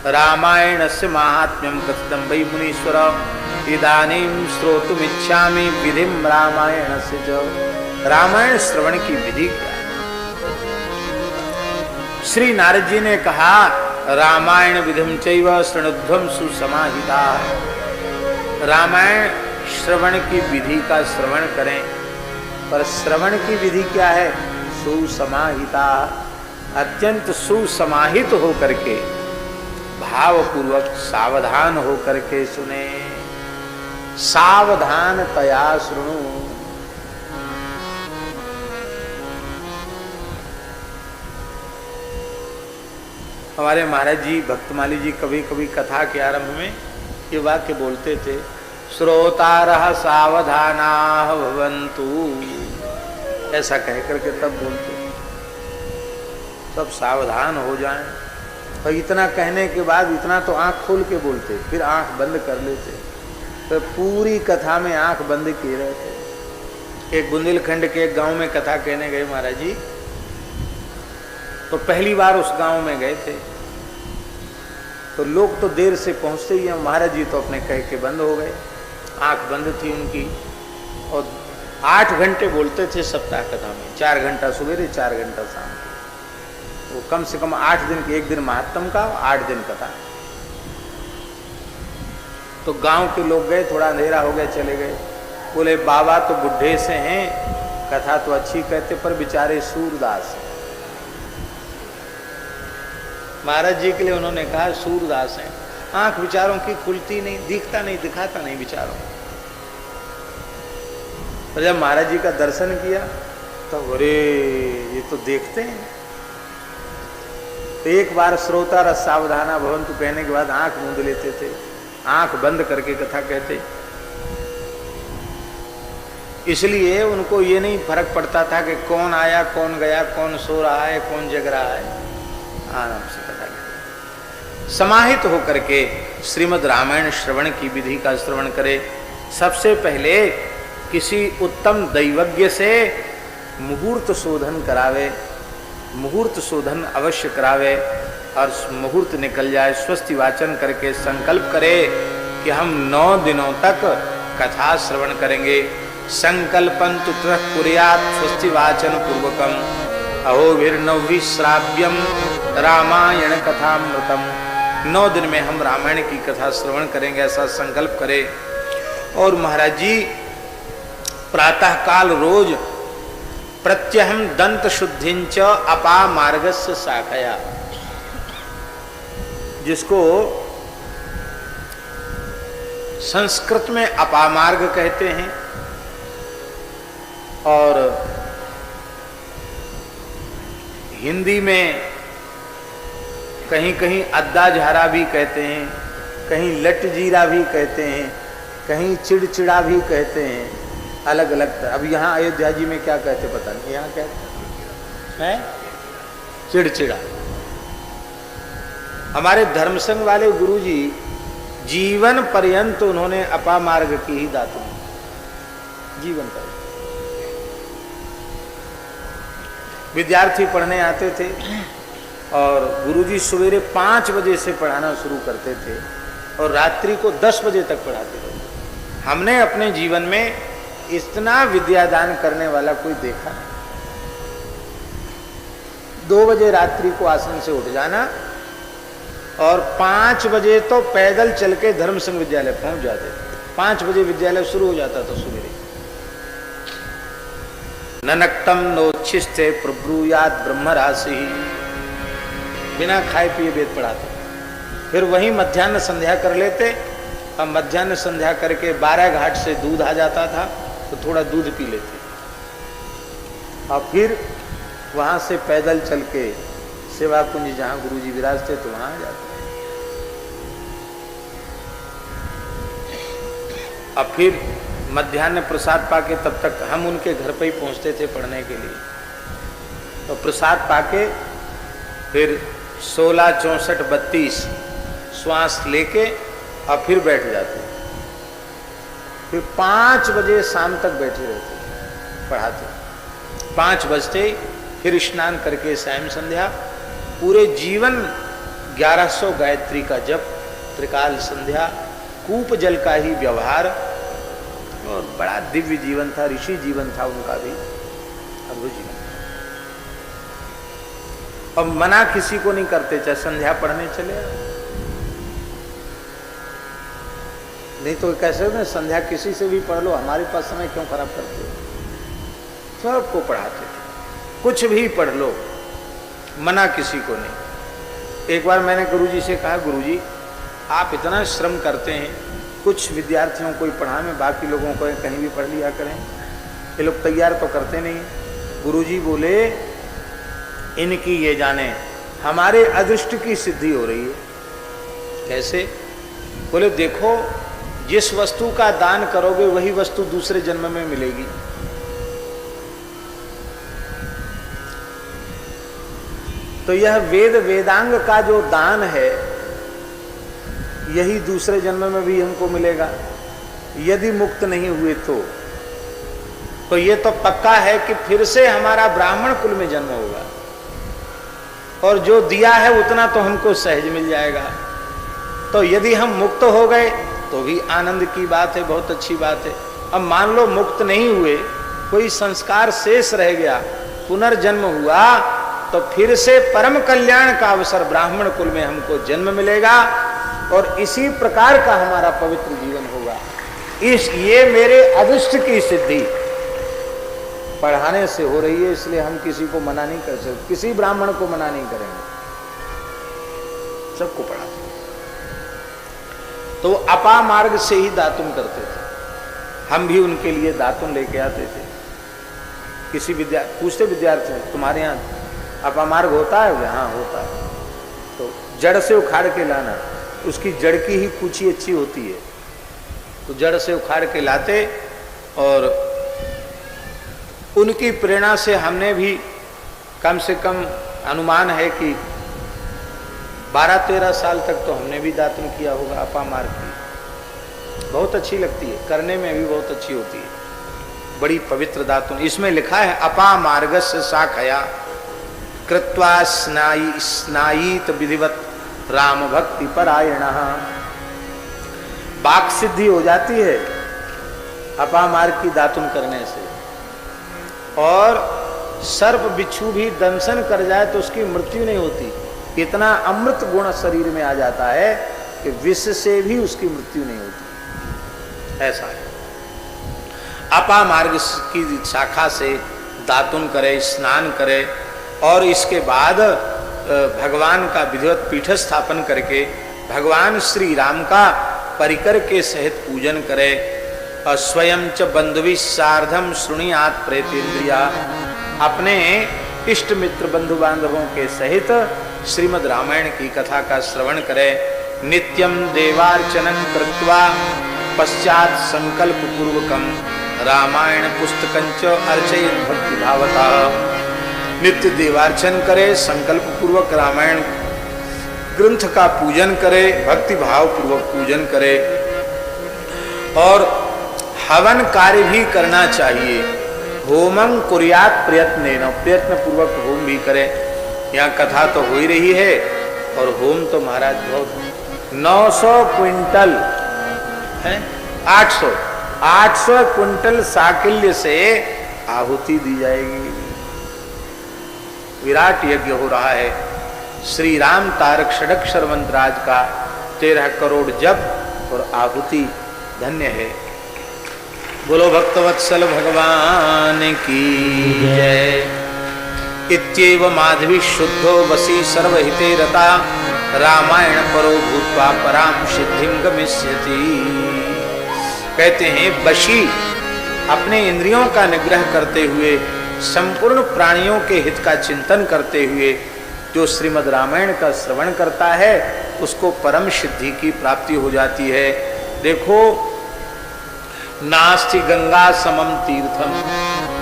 A: रामायणस्य महात्म्यम कथितं वै मुनीश्वर इदानीं श्रोतुमिच्छामि विधिं रामायणस्य च। रामायण श्रवण की विधि क्या है? श्री नारद जी ने कहा रामायण विधिम चैव शृणुध्वम सुसमाहिता, रामायण श्रवण की विधि का श्रवण करें, पर श्रवण की विधि क्या है? सुसमाहिता, अत्यंत सुसमाहित होकर के, भावपूर्वक सावधान होकर के सुने। सावधान तया सुनो। हमारे महाराज जी भक्तमाली जी कभी कभी कथा के आरंभ में ये वाक्य बोलते थे, श्रोतारः सावधानाः भवन्तु, ऐसा कह करके तब बोलते, सब सावधान हो जाएं। और इतना कहने के बाद इतना तो आंख खोल के बोलते, फिर आंख बंद कर लेते, तो पूरी कथा में आंख बंद किए रहते। एक बुंदेलखंड के एक गांव में कथा कहने गए महाराज जी, तो पहली बार उस गांव में गए थे, तो लोग तो देर से पहुंचते ही हैं, महाराज जी तो अपने कह के बंद हो गए, आंख बंद थी उनकी। और 8 घंटे बोलते थे सप्ताह कथा में, 4 घंटा सवेरे 4 घंटा शाम को, वो कम से कम 8 दिन के, एक दिन महात्म का 8 दिन कथा। तो गांव के लोग गए, थोड़ा अंधेरा हो गया, चले गए। बोले बाबा तो बुढ़े से हैं, कथा तो अच्छी कहते पर बेचारे सूरदास हैं। महाराज जी के लिए उन्होंने कहा सूरदास हैं, आंख विचारों की खुलती नहीं, दिखता नहीं, दिखाता नहीं विचारों। तो जब महाराज जी का दर्शन किया तो अरे ये तो देखते हैं। तो एक बार श्रोता रस सावधाना भवन्तु कहने के बाद आंख मूंद लेते थे, आंख बंद करके कथा कहते। इसलिए उनको ये नहीं फर्क पड़ता था कि कौन आया कौन गया, कौन सो रहा है कौन जग रहा है, आराम से कथा कहते। समाहित होकर के श्रीमद् रामायण श्रवण की विधि का श्रवण करे। सबसे पहले किसी उत्तम दैवज्ञ से मुहूर्त शोधन करावे, मुहूर्त शोधन अवश्य करावे, और मुहूर्त निकल जाए स्वस्ति वाचन करके संकल्प करे कि हम 9 दिनों तक कथा श्रवण करेंगे। संकल्पन्तु ततः कुर्यात् स्वस्ति वाचन पूर्वकम अहोभिर्नवभि श्राव्यम रामायण कथामृतम। 9 दिन में हम रामायण की कथा श्रवण करेंगे, ऐसा संकल्प करे। और महाराज जी प्रातः काल रोज प्रत्यहम दंत शुद्धिंच अपा मार्गस्य शाखया, जिसको संस्कृत में अपामार्ग कहते हैं और हिंदी में कहीं कहीं अद्दा झारा भी कहते हैं, कहीं लट जीरा भी कहते हैं, कहीं चिड़चिड़ा भी कहते हैं, अलग अलग। अब यहाँ अयोध्या जी में क्या कहते पता नहीं, यहाँ क्या है चिड़चिड़ा। हमारे धर्मसंघ वाले गुरुजी जीवन पर्यंत उन्होंने अपामार्ग की ही दातु दी, जीवन पर्यंत। विद्यार्थी पढ़ने आते थे और गुरुजी सवेरे 5 बजे से पढ़ाना शुरू करते थे और रात्रि को 10 बजे तक पढ़ाते थे। हमने अपने जीवन में इतना विद्यादान करने वाला कोई देखा नहीं। 2 बजे रात्रि को आसन से उठ जाना और 5 बजे तो पैदल चल के धर्म संघ विद्यालय पहुंच जाते थे। 5 बजे विद्यालय शुरू हो जाता था सवेरे। ननक्तम नोच्छिष्टे प्रब्रूयात ब्रह्म राशि, बिना खाए पिए वेद पढ़ाते। फिर वही मध्याह्न संध्या कर लेते। हम मध्याह्न संध्या करके 12 घाट से दूध आ जाता था तो थोड़ा दूध पी लेते और फिर वहां से पैदल चल के सेवा कुंज जहां गुरुजी विराजते तो वहां आ जाते। अब फिर मध्याह्न प्रसाद पाके तब तक हम उनके घर पे ही पहुंचते थे पढ़ने के लिए। तो प्रसाद पाके फिर 16, 64, 32 श्वास लेके और फिर बैठ जाते। फिर 5 बजे शाम तक बैठे रहते पढ़ाते। 5 बजते फिर स्नान करके सायं संध्या, पूरे जीवन 1100 गायत्री का जप, त्रिकाल संध्या, कूप जल का ही व्यवहार, और बड़ा दिव्य जीवन था, ऋषि जीवन था उनका भी, अद्भुत जीवन। और मना किसी को नहीं करते, चाहे संध्या पढ़ने चले आओ। नहीं तो कैसे हो, संध्या किसी से भी पढ़ लो, हमारे पास समय क्यों खराब करते हो। सबको पढ़ाते थे, कुछ भी पढ़ लो, मना किसी को नहीं। एक बार मैंने गुरुजी से कहा, गुरुजी आप इतना श्रम करते हैं, कुछ विद्यार्थियों को ही पढ़ा में, बाकी लोगों को कहीं भी पढ़ लिया करें, ये लोग तैयार तो करते नहीं। गुरुजी बोले इनकी ये जाने हमारे अदृष्ट की सिद्धि हो रही है। कैसे? बोले देखो, जिस वस्तु का दान करोगे वही वस्तु दूसरे जन्म में मिलेगी। तो यह वेद वेदांग का जो दान है यही दूसरे जन्म में भी हमको मिलेगा, यदि मुक्त नहीं हुए तो ये तो पक्का है कि फिर से हमारा ब्राह्मण कुल में जन्म होगा, और जो दिया है उतना तो हमको सहज मिल जाएगा। तो यदि हम मुक्त हो गए तो भी आनंद की बात है, बहुत अच्छी बात है। अब मान लो मुक्त नहीं हुए, कोई संस्कार शेष रह गया, पुनर्जन्म हुआ, तो फिर से परम कल्याण का अवसर ब्राह्मण कुल में हमको जन्म मिलेगा, और इसी प्रकार का हमारा पवित्र जीवन होगा। ये मेरे अदृष्ट की सिद्धि पढ़ाने से हो रही है, इसलिए हम किसी को मना नहीं कर सकते, किसी ब्राह्मण को मना नहीं करेंगे, सबको पढ़ाते। तो अपा मार्ग से ही दातुन करते थे, हम भी उनके लिए दातुन लेके आते थे। किसी पूछते विद्यार्थी, तुम्हारे यहाँ अपा मार्ग होता है? हाँ होता है। तो जड़ से उखाड़ के लाना, उसकी जड़ की ही कुची अच्छी होती है, तो जड़ से उखाड़ के लाते, और उनकी प्रेरणा से हमने भी कम से कम अनुमान है कि 12-13 साल तक तो हमने भी दातुन किया होगा। अपा मार्ग की बहुत अच्छी लगती है, करने में भी बहुत अच्छी होती है, बड़ी पवित्र दातुन। इसमें लिखा है अपा मार्गस्य शाखया कृत्वा स्नायीत विधिवत राम भक्ति परायणः। बाक सिद्धि हो जाती है अपा मार्ग की दातुन करने से, और सर्प बिच्छू भी दंशन कर जाए तो उसकी मृत्यु नहीं होती। इतना अमृत गुण शरीर में आ जाता है कि विष से भी उसकी मृत्यु नहीं होती, ऐसा है। अपा मार्ग की शाखा से दातुन करे, स्नान करे, और इसके बाद भगवान का विधिवत पीठ स्थापन करके भगवान श्री राम का परिकर के सहित पूजन करे, और स्वयं च बंधुवी सार्धम शृणुयात प्रेतेन्द्रिया, अपने इष्ट मित्र बंधु बांधवों के सहित श्रीमद् रामायण की कथा का श्रवण करे। नित्यम देवार्चनं कृत्वा पश्चात संकल्प पूर्वकम रामायण पुस्तकंच अर्चयेत् भक्ति भावतः। नित्य देवार्चन करे, संकल्प पूर्वक रामायण ग्रंथ का पूजन करे, भक्ति भाव पूर्वक पूजन करे, और हवन कार्य भी करना चाहिए। होमं कुर्यात प्रयत्नेन, प्रयत्न पूर्वक होम भी करे। यहाँ कथा तो हो ही रही है, और होम तो महाराज बहुत 900 क्विंटल है, 800 क्विंटल साकिल्य से आहुति दी जाएगी। विराट यज्ञ हो रहा है। श्री राम तारक षडक्षर मंत्राज का 13 करोड़ जप और आहुति धन्य है। बोलो भक्तवत्सल भगवान की जय। इत्येव माधवी शुद्धो वसी सर्वहिते रता रामायण परो भूत्वा पराम सिद्धिं गमिष्यति। कहते हैं वशी अपने इंद्रियों का निग्रह करते हुए, संपूर्ण प्राणियों के हित का चिंतन करते हुए जो श्रीमद् रामायण का श्रवण करता है उसको परम सिद्धि की प्राप्ति हो जाती है। देखो, नास्ति गंगा समम तीर्थम,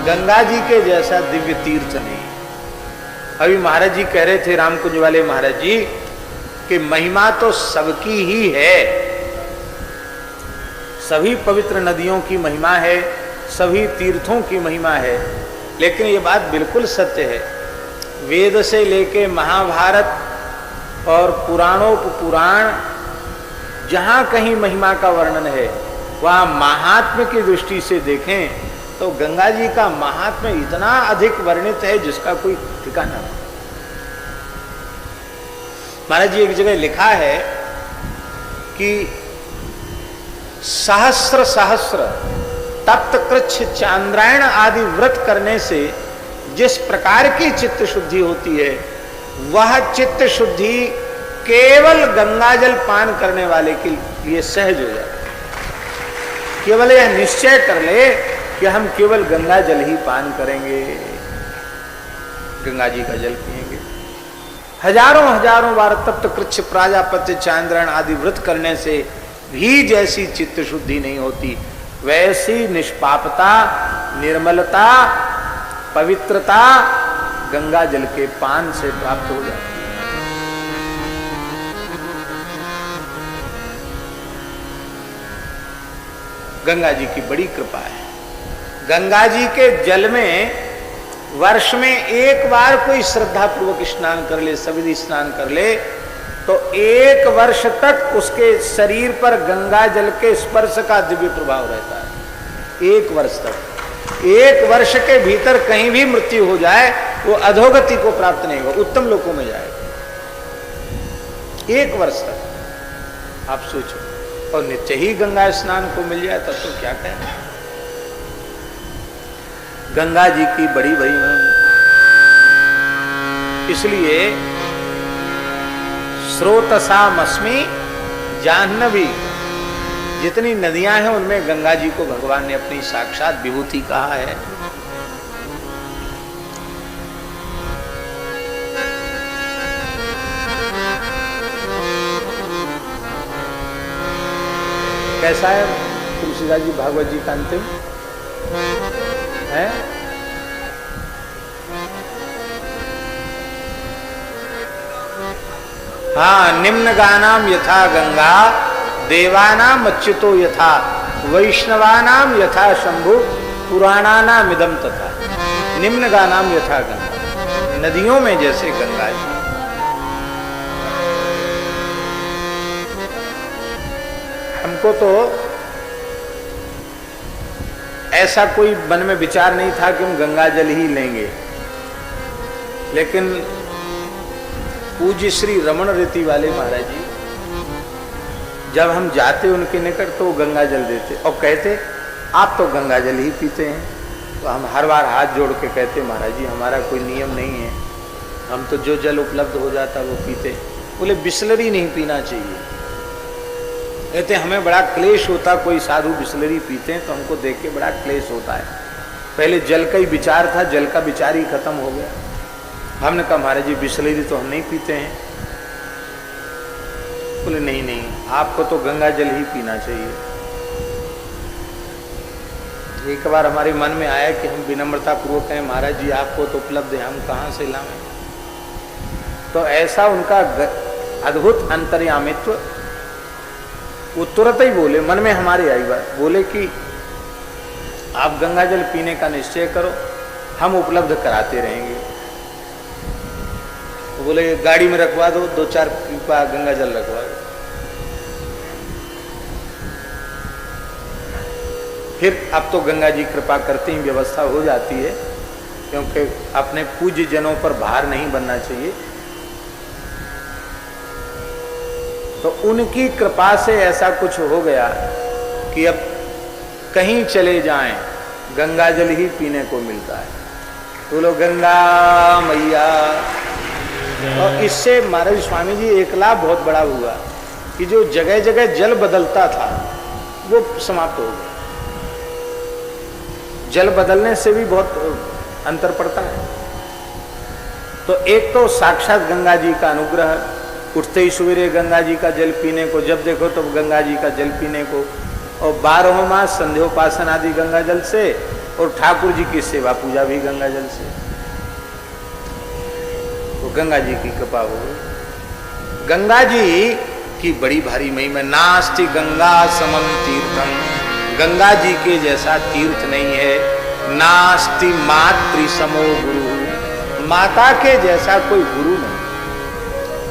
A: गंगा जी के जैसा दिव्य तीर्थ नहीं। अभी महाराज जी कह रहे थे, रामकुंज वाले महाराज जी, कि महिमा तो सबकी ही है, सभी पवित्र नदियों की महिमा है, सभी तीर्थों की महिमा है, लेकिन ये बात बिल्कुल सत्य है। वेद से लेके महाभारत और पुराणोपपुराण जहाँ कहीं महिमा का वर्णन है, वहाँ महात्म्य की दृष्टि से देखें तो गंगा जी का महात्म्य इतना अधिक वर्णित है जिसका कोई ठिकाना नहीं। महाराज जी एक जगह लिखा है कि सहस्र सहस्र तप्त कृच्छ चांद्रायण आदि व्रत करने से जिस प्रकार की चित्त शुद्धि होती है, वह चित्त शुद्धि केवल गंगाजल पान करने वाले के लिए सहज हो जाती है। केवल यह निश्चय कर ले कि हम केवल गंगा जल ही पान करेंगे, गंगा जी का जल पिएंगे। हजारों हजारों बार तप्त कृच्छ प्राजापत्य चांद्रायण आदि व्रत करने से भी जैसी चित्त शुद्धि नहीं होती, वैसी निष्पापता, निर्मलता, पवित्रता गंगा जल के पान से प्राप्त हो जाती है। गंगा जी की बड़ी कृपा है। गंगा जी के जल में वर्ष में एक बार कोई श्रद्धा पूर्वक स्नान कर ले, सविधि स्नान कर ले, तो एक वर्ष तक उसके शरीर पर गंगा जल के स्पर्श का दिव्य प्रभाव रहता है। एक वर्ष तक, एक वर्ष के भीतर कहीं भी मृत्यु हो जाए वो अधोगति को प्राप्त नहीं होगा, उत्तम लोकों में जाएगा। एक वर्ष तक आप सोचो, और नित्य ही गंगा स्नान को मिल जाए तब तो क्या कहें। गंगा जी की बड़ी बड़ी महिमा, इसलिए स्रोतसामस्मि जाह्नवी, जितनी नदियां हैं उनमें गंगा जी को भगवान ने अपनी साक्षात विभूति कहा है। कैसा है तुलसीदास जी भागवत जी का अंतिम है? हाँ, निम्न गानाम यथा गंगा देवानाम अच्युतो यथा वैष्णवानाम यथा शंभु पुराणानाम इदम तथा। निम्न गानाम यथा गंगा, नदियों में जैसे गंगा जी। हमको तो ऐसा कोई मन में विचार नहीं था कि हम गंगा जल ही लेंगे, लेकिन पूज्य श्री रमण रीति वाले महाराज जी जब हम जाते उनके निकट तो गंगा जल देते और कहते आप तो गंगा जल ही पीते हैं। तो हम हर बार हाथ जोड़ के कहते महाराज जी हमारा कोई नियम नहीं है, हम तो जो जल उपलब्ध हो जाता वो पीते। बोले बिस्लरी नहीं पीना चाहिए। कहते हमें बड़ा क्लेश होता, कोई साधु बिस्लरी पीते हैं तो हमको देख के बड़ा क्लेश होता है। पहले जल का ही विचार था, जल का विचार ही खत्म हो गया। हमने कहा महाराज जी बिस्लरी तो हम नहीं पीते हैं। बोले नहीं नहीं, आपको तो गंगा जल ही पीना चाहिए। एक बार हमारे मन में आया कि हम विनम्रता पूर्वक कहें महाराज जी आपको तो उपलब्ध है, हम कहाँ से लाएं। तो ऐसा उनका अद्भुत अंतर्यामित्व, वो तुरंत ही बोले, मन में हमारे आई बात, बोले कि आप गंगा जल पीने का निश्चय करो, हम उपलब्ध कराते रहेंगे। तो बोले गाड़ी में रखवा दो, 2-4 पीपा गंगा जल रखवा दो। फिर अब तो गंगा जी कृपा करते ही व्यवस्था हो जाती है, क्योंकि अपने पूज्य जनों पर भार नहीं बनना चाहिए। तो उनकी कृपा से ऐसा कुछ हो गया कि अब कहीं चले जाएं गंगा जल ही पीने को मिलता है। बोलो गंगा मैया। और इससे महाराज स्वामी जी एक लाभ बहुत बड़ा हुआ कि जो जगह जगह जल बदलता था वो समाप्त हो गया। जल बदलने से भी बहुत अंतर पड़ता है। तो एक तो साक्षात गंगा जी का अनुग्रह, उठते ही सवेरे गंगा जी का जल पीने को, जब देखो तो गंगा जी का जल पीने को, और 12 मास संध्योपासन आदि गंगा जल से, और ठाकुर जी की सेवा पूजा भी गंगा जल से। तो गंगा जी की कृपा हो गई। गंगा जी की बड़ी भारी महिमा, नास्ति गंगा समम तीर्थम, गंगा जी के जैसा तीर्थ नहीं है। नास्ति मातृ समो गुरु, माता के जैसा कोई गुरु नहीं।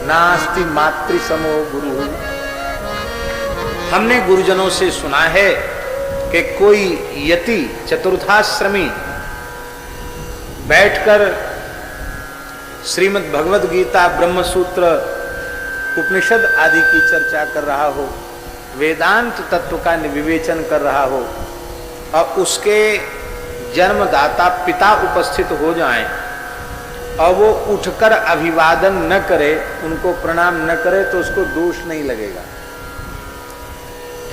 A: नास्ति मातृ समो गुरु। हमने गुरुजनों से सुना है कि कोई यति चतुर्थाश्रमी बैठकर श्रीमद् भगवद गीता ब्रह्मसूत्र उपनिषद आदि की चर्चा कर रहा हो, वेदांत तत्व का विवेचन कर रहा हो और उसके जन्मदाता पिता उपस्थित हो जाएं और वो उठकर अभिवादन न करे, उनको प्रणाम न करे तो उसको दोष नहीं लगेगा।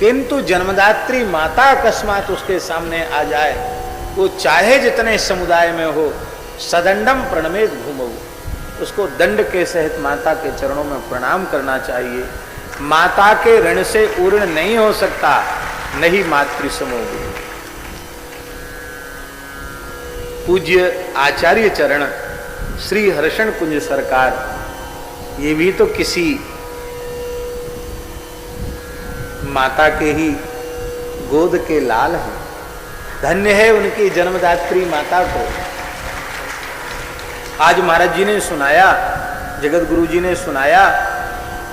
A: किंतु जन्मदात्री माता अकस्मात उसके सामने आ जाए, वो चाहे जितने समुदाय में हो, सदंडम प्रणमेत भूमौ, उसको दंड के सहित माता के चरणों में प्रणाम करना चाहिए। माता के ऋण से ऊर्ण नहीं हो सकता, नहीं मातृसमो गुरु। पूज्य आचार्य चरण श्री हर्षण कुंज सरकार, ये भी तो किसी माता के ही गोद के लाल हैं। धन्य है उनकी जन्मदात्री माता को। आज महाराज जी ने सुनाया, जगत गुरु जी ने सुनाया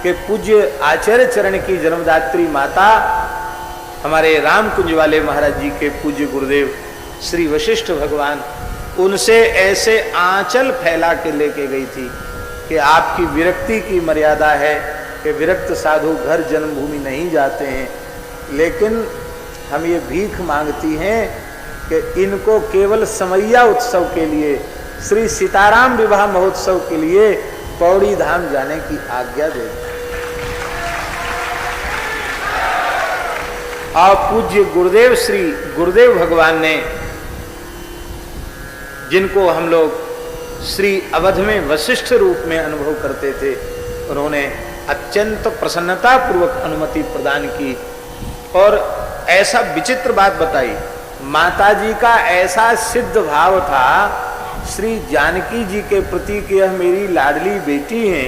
A: कि पूज्य आचार्य चरण की जन्मदात्री माता हमारे राम कुंज वाले महाराज जी के पूज्य गुरुदेव श्री वशिष्ठ भगवान, उनसे ऐसे आंचल फैला के लेके गई थी कि आपकी विरक्ति की मर्यादा है कि विरक्त साधु घर जन्मभूमि नहीं जाते हैं, लेकिन हम ये भीख मांगती हैं कि इनको केवल समैया उत्सव के लिए, श्री सीताराम विवाह महोत्सव के लिए पौड़ी धाम जाने की आज्ञा दे। और पूज्य गुरुदेव श्री गुरुदेव भगवान ने, जिनको हम लोग श्री अवध में वशिष्ठ रूप में अनुभव करते थे, उन्होंने अत्यंत प्रसन्नता पूर्वक अनुमति प्रदान की और ऐसा विचित्र बात बताई। माताजी का ऐसा सिद्ध भाव था श्री जानकी जी के प्रति कि यह मेरी लाडली बेटी है,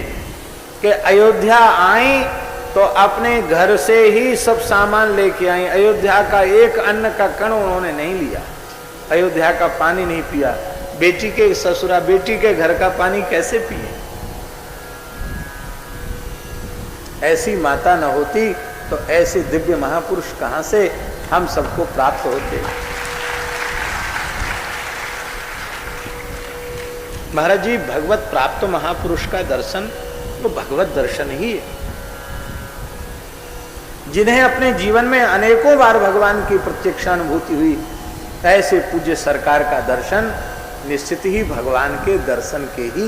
A: कि अयोध्या आई तो अपने घर से ही सब सामान लेके आई। अयोध्या का एक अन्न का कण उन्होंने नहीं लिया, अयोध्या का पानी नहीं पिया। बेटी के ससुरा बेटी के घर का पानी कैसे पिए? ऐसी माता न होती तो ऐसे दिव्य महापुरुष कहां से हम सबको प्राप्त होते। महाराज जी, भगवत प्राप्त महापुरुष का दर्शन वो भगवत दर्शन ही है। जिन्हें अपने जीवन में अनेकों बार भगवान की प्रत्यक्षानुभूति हुई, ऐसे पूज्य सरकार का दर्शन निश्चित ही भगवान के दर्शन के ही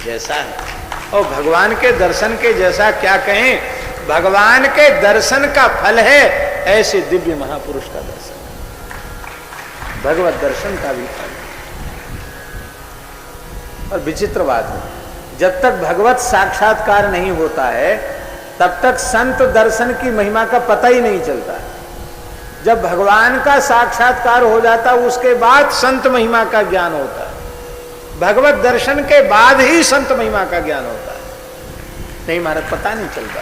A: जैसा है। और भगवान के दर्शन के जैसा क्या कहें, भगवान के दर्शन का फल है ऐसे दिव्य महापुरुष का दर्शन, भगवत दर्शन का भी फल। और विचित्र बात है, जब तक भगवत साक्षात्कार नहीं होता है तब तक संत दर्शन की महिमा का पता ही नहीं चलता। जब भगवान का साक्षात्कार हो जाता उसके बाद संत महिमा का ज्ञान होता है। भगवत दर्शन के बाद ही संत महिमा का ज्ञान होता है, नहीं महाराज पता नहीं चलता।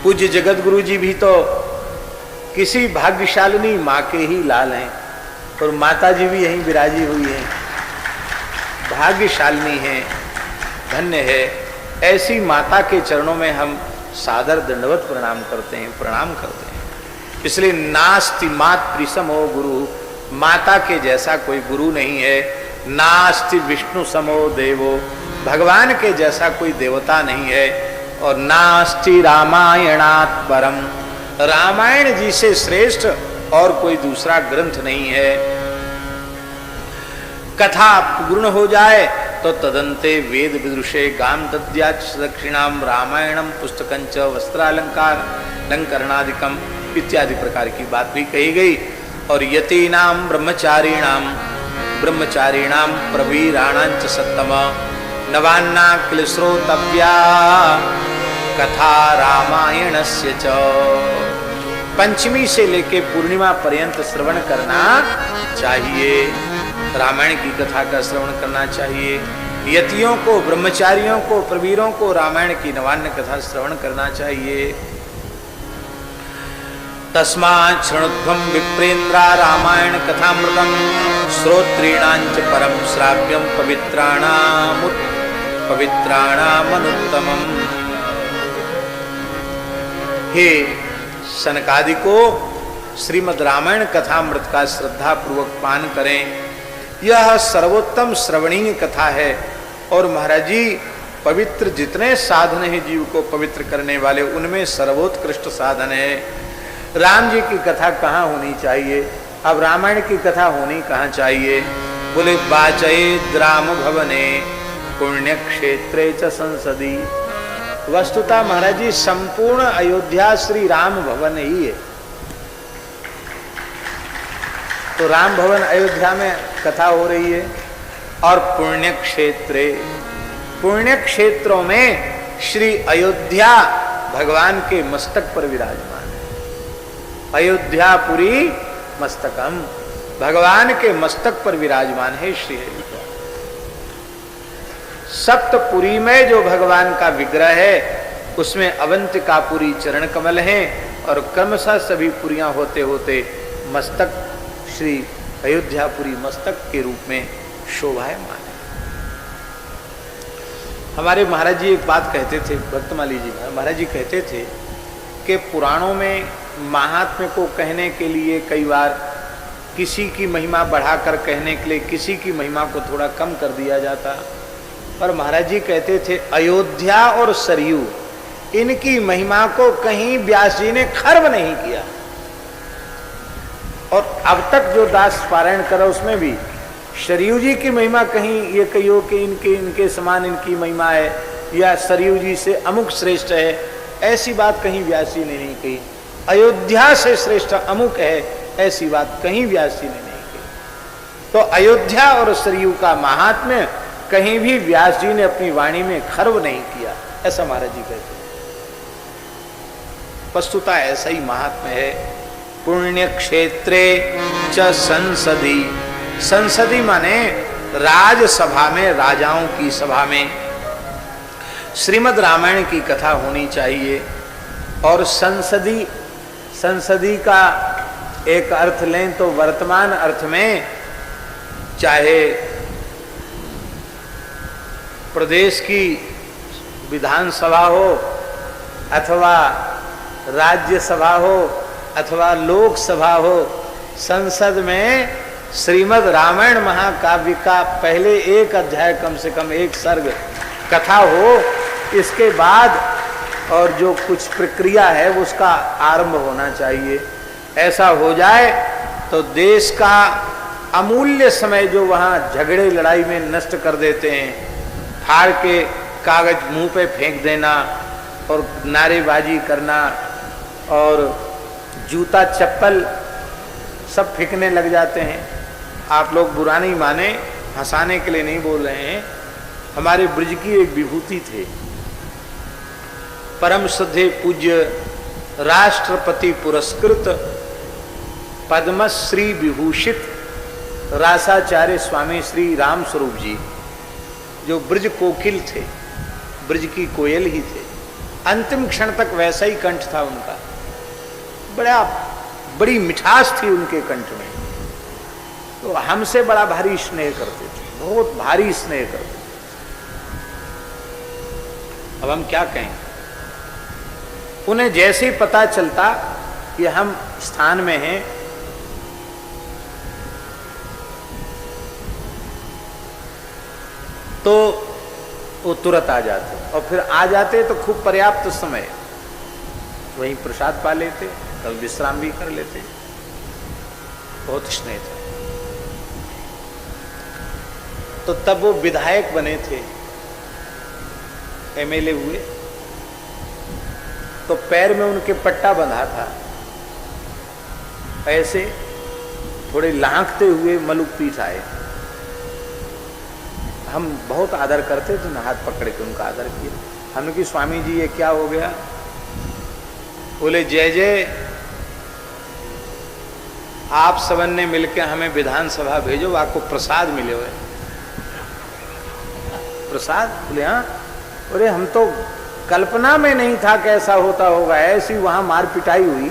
A: पूज्य जगत गुरु जी भी तो किसी भाग्यशालिनी मां के ही लाल हैं और माता जी भी यहीं विराजी हुई हैं, भाग्यशालिनी हैं, धन्य है। ऐसी माता के चरणों में हम सादर दंडवत प्रणाम करते हैं, प्रणाम करते हैं। इसलिए नास्ति मातृसमो गुरु, माता के जैसा कोई गुरु नहीं है। नास्ति विष्णु समो देवो, भगवान के जैसा कोई देवता नहीं है। और नास्ति रामायणात् परम, रामायण जी से श्रेष्ठ और कोई दूसरा ग्रंथ नहीं है। कथा पूर्ण हो जाए तो तदंते वेद विदुषे गाम दद्याच दक्षिणाम रामायणम पुस्तकंच वस्त्रालंकार अलंकरणादिकम इत्यादि प्रकार की बात भी कही गई। और यतीनाम ब्रह्मचारीणाम प्रवीराणांच सत्तम नवान्ना किल श्रोतव्या कथा रामायणस्य च। पंचमी से लेके पूर्णिमा पर्यंत श्रवण करना चाहिए, रामायण की कथा का श्रवण करना चाहिए। यतियों को, ब्रह्मचारियों को, प्रवीरों को रामायण की नवान्न कथा श्रवण करना चाहिए। तस्मात् शृणुध्वं विप्रेन्द्रा रामायण कथामृतम श्रोत्रीणांच परम श्राव्यम पवित्राणामनुत्तमम्। हे सनकादि को श्रीमद् रामायण कथामृत का श्रद्धा पूर्वक पान करें। यह सर्वोत्तम श्रवणीय कथा है। और महाराज जी पवित्र जितने साधन हैं जीव को पवित्र करने वाले, उनमें सर्वोत्कृष्ट साधन है। राम जी की कथा कहाँ होनी चाहिए? अब रामायण की कथा होनी कहाँ चाहिए? बोले वाचयेद राम भवने पुण्य क्षेत्रे च संसदी। वस्तुतः महाराज जी संपूर्ण अयोध्या श्री राम भवन ही है। तो राम भवन अयोध्या में कथा हो रही है। और पुण्य क्षेत्रे, पुण्य क्षेत्रों में श्री अयोध्या भगवान के मस्तक पर विराजमान है। अयोध्यापुरी मस्तकम, भगवान के मस्तक पर विराजमान है श्री अयोध्या। सप्तपुरी में जो भगवान का विग्रह है उसमें अवंतिकापुरी चरण कमल हैं और क्रमशः सभी पुरियां होते होते मस्तक श्री अयोध्यापुरी मस्तक के रूप में शोभायमान है। हमारे महाराज जी एक बात कहते थे, भक्तमाली जी महाराज जी कहते थे कि पुराणों में महात्म्य को कहने के लिए कई बार किसी की महिमा बढ़ाकर कहने के लिए किसी की महिमा को थोड़ा कम कर दिया जाता। पर महाराज जी कहते थे अयोध्या और सरयू, इनकी महिमा को कहीं व्यास जी ने खर्व नहीं किया। और अब तक जो दास पारायण करा उसमें भी सरयू जी की महिमा कहीं ये कहियो कि इनके समान इनकी महिमा है या सरयू जी से अमुक श्रेष्ठ है, ऐसी बात कहीं व्यास जी ने नहीं कही। अयोध्या से श्रेष्ठ अमुक है, ऐसी बात कहीं व्यास जी ने नहीं कही। तो अयोध्या और सरयू का महात्म्य कहीं भी व्यास जी ने अपनी वाणी में खर्व नहीं किया, ऐसा महाराज जी कहते हैं। वस्तुतः ऐसा ही महात्म्य है। पुण्य क्षेत्रे च संसदी, संसदी माने राजसभा में, राजाओं की सभा में श्रीमद् रामायण की कथा होनी चाहिए। और संसदी, संसदी का एक अर्थ लें तो वर्तमान अर्थ में चाहे प्रदेश की विधानसभा हो अथवा राज्यसभा हो अथवा लोकसभा हो, संसद में श्रीमद् रामायण महाकाव्य का पहले एक अध्याय, कम से कम एक सर्ग कथा हो, इसके बाद और जो कुछ प्रक्रिया है उसका आरंभ होना चाहिए। ऐसा हो जाए तो देश का अमूल्य समय जो वहाँ झगड़े लड़ाई में नष्ट कर देते हैं, फाड़ के कागज मुंह पे फेंक देना और नारेबाजी करना और जूता चप्पल सब फेंकने लग जाते हैं। आप लोग बुरा नहीं माने, हंसाने के लिए नहीं बोल रहे हैं। हमारे ब्रज की एक विभूति थे, परम श्रद्धेय पूज्य राष्ट्रपति पुरस्कृत पद्मश्री विभूषित रासाचार्य स्वामी श्री राम स्वरूप जी, जो ब्रज कोकिल थे, ब्रज की कोयल ही थे। अंतिम क्षण तक वैसा ही कंठ था उनका, बड़ी मिठास थी उनके कंठ में। तो हमसे बड़ा भारी स्नेह करते थे, बहुत भारी स्नेह करते थे। अब हम क्या कहें, उन्हें जैसे ही पता चलता कि हम स्थान में हैं, तो वो तुरंत आ जाते, और फिर आ जाते तो खूब पर्याप्त समय वहीं प्रसाद पा लेते, कल विश्राम भी कर लेते। बहुत स्नेह था। तो तब वो विधायक बने थे, एमएलए हुए, तो पैर में उनके पट्टा बंधा था, ऐसे थोड़े लांघते हुए मलुक पीठ आए। हम बहुत आदर करते थे, हाथ पकड़ के उनका आदर किए। हमने कि स्वामी जी ये क्या हो गया? बोले जय जय, आप सबन ने मिलकर हमें विधानसभा भेजो, आपको प्रसाद मिले हुए। प्रसाद? बोले हाँ। अरे हम तो कल्पना में नहीं था कि ऐसा होता होगा, ऐसी वहां मार पिटाई हुई।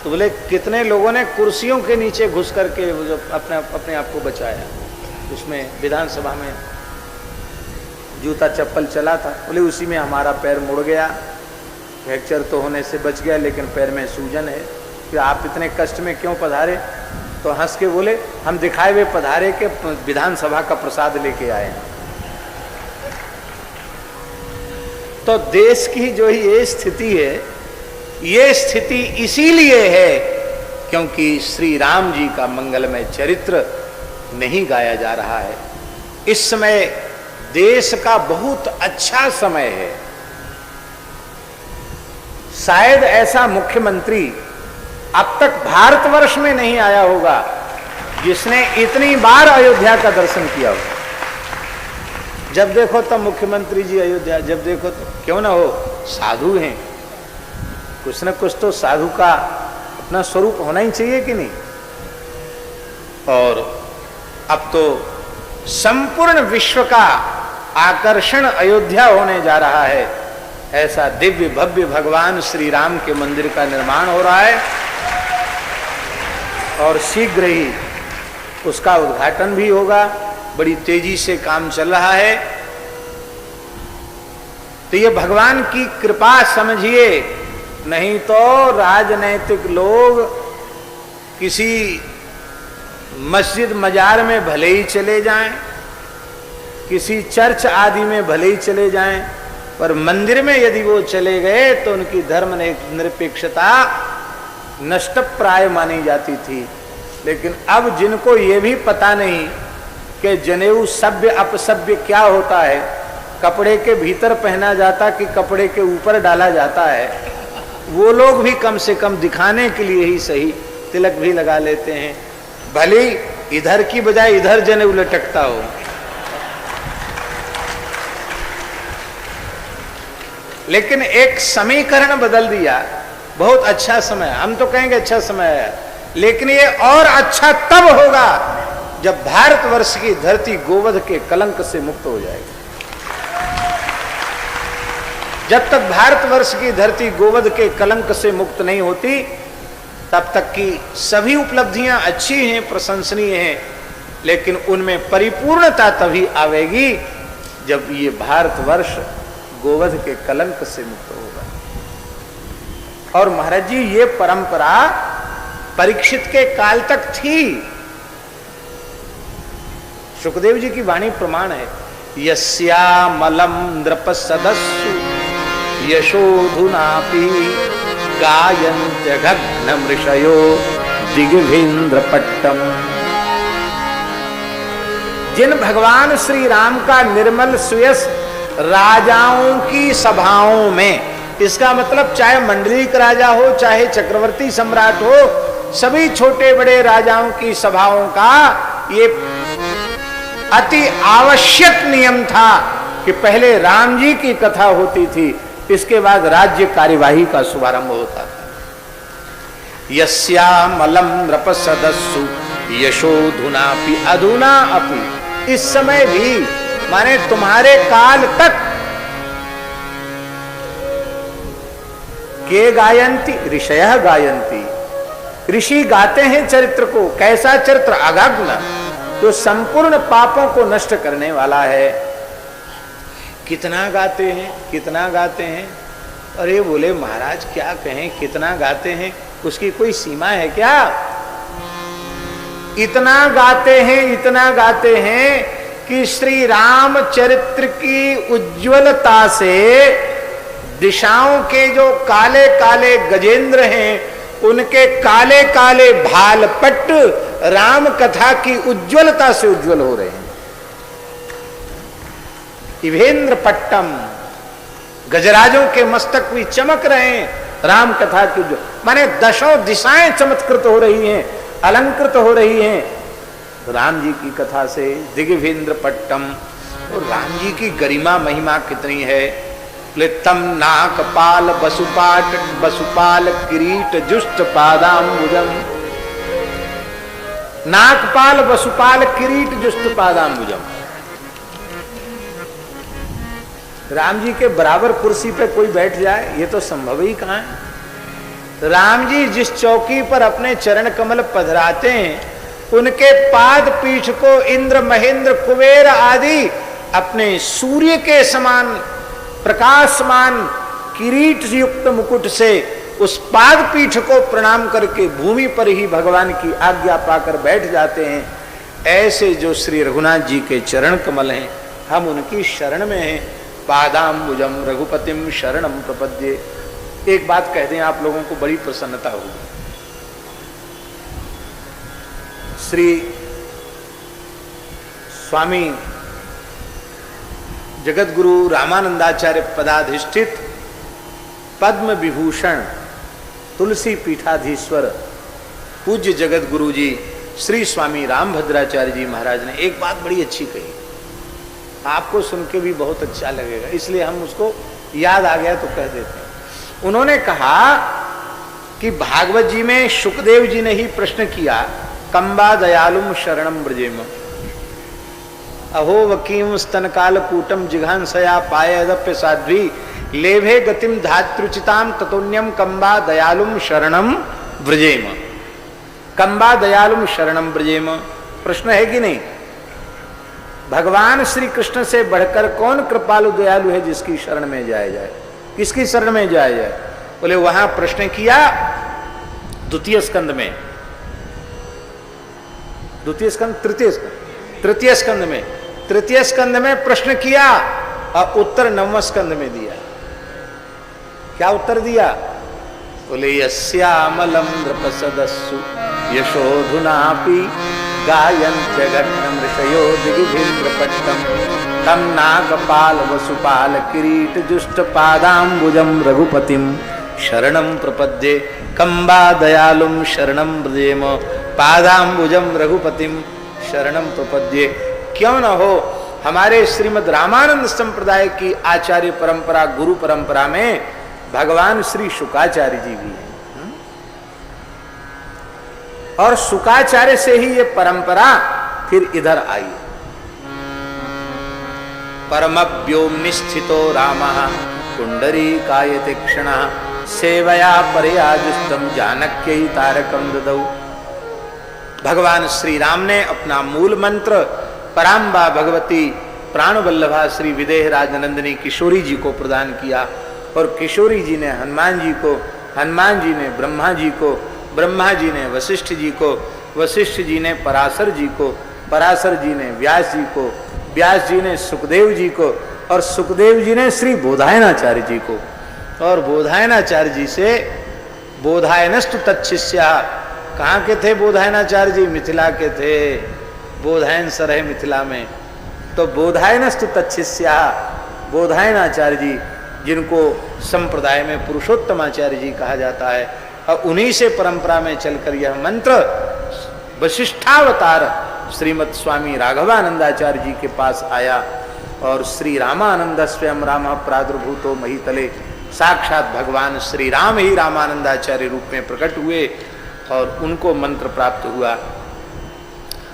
A: तो बोले कितने लोगों ने कुर्सियों के नीचे घुस करके अपने आप को बचाया। उसमें विधानसभा में जूता चप्पल चला था, बोले उसी में हमारा पैर मुड़ गया, फ्रैक्चर तो होने से बच गया, लेकिन पैर में सूजन है। फिर आप इतने कष्ट में क्यों पधारे? तो हंस के बोले, हम दिखाए हुए पधारे के विधानसभा का प्रसाद लेके आए हैं। तो देश की जो ये स्थिति है, ये स्थिति इसीलिए है क्योंकि श्री राम जी का मंगलमय चरित्र नहीं गाया जा रहा है। इस समय देश का बहुत अच्छा समय है। शायद ऐसा मुख्यमंत्री अब तक भारतवर्ष में नहीं आया होगा जिसने इतनी बार अयोध्या का दर्शन किया हो। जब देखो तब मुख्यमंत्री जी अयोध्या, जब देखो तो क्यों ना हो, साधु हैं, कुछ न कुछ तो साधु का अपना स्वरूप होना ही चाहिए कि नहीं। और अब तो संपूर्ण विश्व का आकर्षण अयोध्या होने जा रहा है। ऐसा दिव्य भव्य भगवान श्री राम के मंदिर का निर्माण हो रहा है और शीघ्र ही उसका उद्घाटन भी होगा। बड़ी तेजी से काम चल रहा है। तो ये भगवान की कृपा समझिए, नहीं तो राजनैतिक लोग किसी मस्जिद मजार में भले ही चले जाएं, किसी चर्च आदि में भले ही चले जाएं, पर मंदिर में यदि वो चले गए तो उनकी धर्म निरपेक्षता नष्ट प्राय मानी जाती थी। लेकिन अब जिनको ये भी पता नहीं कि जनेऊ सभ्य अपसभ्य क्या होता है, कपड़े के भीतर पहना जाता कि कपड़े के ऊपर डाला जाता है, वो लोग भी कम से कम दिखाने के लिए ही सही तिलक भी लगा लेते हैं, भले इधर की बजाय इधर जनेऊ लटकता हो। लेकिन एक समीकरण बदल दिया, बहुत अच्छा समय, हम तो कहेंगे अच्छा समय है, लेकिन ये और अच्छा तब होगा जब भारतवर्ष की धरती गोवध के कलंक से मुक्त हो जाएगी। जब तक भारतवर्ष की धरती गोवध के कलंक से मुक्त नहीं होती, तब तक की सभी उपलब्धियां अच्छी हैं, प्रशंसनीय हैं, लेकिन उनमें परिपूर्णता तभी आवेगी जब ये भारतवर्ष गोवध के कलंक से मुक्त होगा। और महाराज जी, ये परंपरा परीक्षित के काल तक थी। सुखदेव जी की वाणी प्रमाण है, यस्यामलम नृप सदस्सु यशोधुनापि गायन्त्यघग्न मृषयो दिग्भीन्द्र पट्टम। जिन भगवान श्री राम का निर्मल सुयस राजाओं की सभाओं में, इसका मतलब चाहे मंडलिक राजा हो चाहे चक्रवर्ती सम्राट हो, सभी छोटे बड़े राजाओं की सभाओं का ये अति आवश्यक नियम था कि पहले राम जी की कथा होती थी, इसके बाद राज्य कार्यवाही का शुभारंभ होता था। यस्यामलम नृप सदस्सु यशोधुनापि अधुना अपि, इस समय भी माने तुम्हारे काल तक के गायंती ऋषयः गायंती, ऋषि गाते हैं चरित्र को। कैसा चरित्र? अगग्न, जो संपूर्ण पापों को नष्ट करने वाला है। कितना गाते हैं, कितना गाते हैं? अरे बोले महाराज क्या कहें, कितना गाते हैं, उसकी कोई सीमा है क्या? इतना गाते हैं, इतना गाते हैं कि श्री राम चरित्र की उज्ज्वलता से दिशाओं के जो काले काले गजेंद्र हैं, उनके काले काले भाल पट्ट राम कथा की उज्ज्वलता से उज्ज्वल हो रहे हैं। इवेंद्र पट्टम, गजराजों के मस्तक भी चमक रहे हैं राम कथा की, माने दशों दिशाएं चमत्कृत हो रही हैं, अलंकृत हो रही हैं राम जी की कथा से। दिग्भीन्द्र पट्टम, और राम जी की गरिमा महिमा कितनी है। तम नाकपाल वसुपाल किरीट जुष्ट पादाम्बुजम, नाकपाल वसुपाल किरीट जुष्ट पादाम्बुजम। राम जी के बराबर कुर्सी पे कोई बैठ जाए, ये तो संभव ही कहां है। राम जी जिस चौकी पर अपने चरण कमल पधराते हैं, उनके पाद पीठ को इंद्र महेंद्र कुबेर आदि अपने सूर्य के समान प्रकाशमान किरीट युक्त मुकुट से उस पाद पीठ को प्रणाम करके भूमि पर ही भगवान की आज्ञा पाकर बैठ जाते हैं। ऐसे जो श्री रघुनाथ जी के चरण कमल हैं, हम उनकी शरण में हैं। पादाम्बुजम रघुपतिम शरणम प्रपद्ये। एक बात कह दें, आप लोगों को बड़ी प्रसन्नता होगी। श्री स्वामी जगत गुरु रामानंदाचार्य पदाधिष्ठित पद्म विभूषण तुलसी पीठाधीश्वर पूज्य जगत गुरु जी श्री स्वामी रामभद्राचार्य जी महाराज ने एक बात बड़ी अच्छी कही, आपको सुन के भी बहुत अच्छा लगेगा, इसलिए हम उसको याद आ गया तो कह देते हैं। उन्होंने कहा कि भागवत जी में शुकदेव जी ने ही प्रश्न किया, कंबा दयालुम शरणम ब्रजेम अहो वकीम स्तन काल कूटम जिघांसया पायदप्य साध्वी लेभे गतिम धातृचिताम ततोन्यम कंबा दयालुम शरणम ब्रजेम। कंबा दयालुम शरणम ब्रजेम, प्रश्न है कि नहीं? भगवान श्री कृष्ण से बढ़कर कौन कृपालु दयालु है जिसकी शरण में जाया जाए? किसकी शरण में जाया जाए? बोले वहां प्रश्न किया द्वितीय स्कंद में, द्वितीय स्कंद तृतीय स्कंद में, तृतीय स्कंद में प्रश्न किया और उत्तर नवम स्कंद में दिया। क्या उत्तर दिया? बोले यस्यामलम नृपसदस्सु यशोधुनापि गायन्त्य घट्टम ऋषयो दिगिभिर्नृपट्टम तम नागपाल वसुपाल किरीट जुष्ट पादाम्बुजम रघुपतिम शरणम प्रपद्ये कंबा दयालुम शरणम ब्रजेम पादाम्बुजम रघुपतिम शरणम प्रपद्ये। क्यों न हो, हमारे श्रीमद् रामानंद संप्रदाय की आचार्य परंपरा गुरु परंपरा में भगवान श्री शुकाचार्य जी भी हैं, और शुकाचार्य से ही ये परंपरा फिर इधर आई। परमव्योम निस्थितो रामः पुंडरीकायते क्षणः सेवया परयाजुष्टम जानक्यै तारकम ददौ। भगवान श्री राम ने अपना मूल मंत्र पराम्बा भगवती प्राणवल्लभा श्री विदेह राजनंदिनी किशोरी जी को प्रदान किया, और किशोरी जी ने हनुमान जी को, हनुमान जी ने ब्रह्मा जी को, ब्रह्मा जी ने वशिष्ठ जी को, वशिष्ठ जी ने पराशर जी को, पराशर जी ने व्यास जी को, व्यास जी ने सुखदेव जी को, और सुखदेव जी ने श्री बोधायनाचार्य जी को, और बोधायनाचार्य जी से बोधायनस्तु तच्छिष्या। कहाँ के थे बोधायनाचार्य जी? मिथिला के थे, बोधायन सर है मिथिला में। तो बोधायनस्तु तच्छिष्या, बोधायनाचार्य जी जिनको संप्रदाय में पुरुषोत्तमाचार्य जी कहा जाता है, और उन्हीं से परंपरा में चलकर यह मंत्र वशिष्ठावतार श्रीमद स्वामी राघवानंदाचार्य जी के पास आया, और श्री रामानंद स्वयं राम प्रादुर्भूतो महितले, साक्षात भगवान श्री राम ही रामानंदाचार्य रूप में प्रकट हुए और उनको मंत्र प्राप्त हुआ।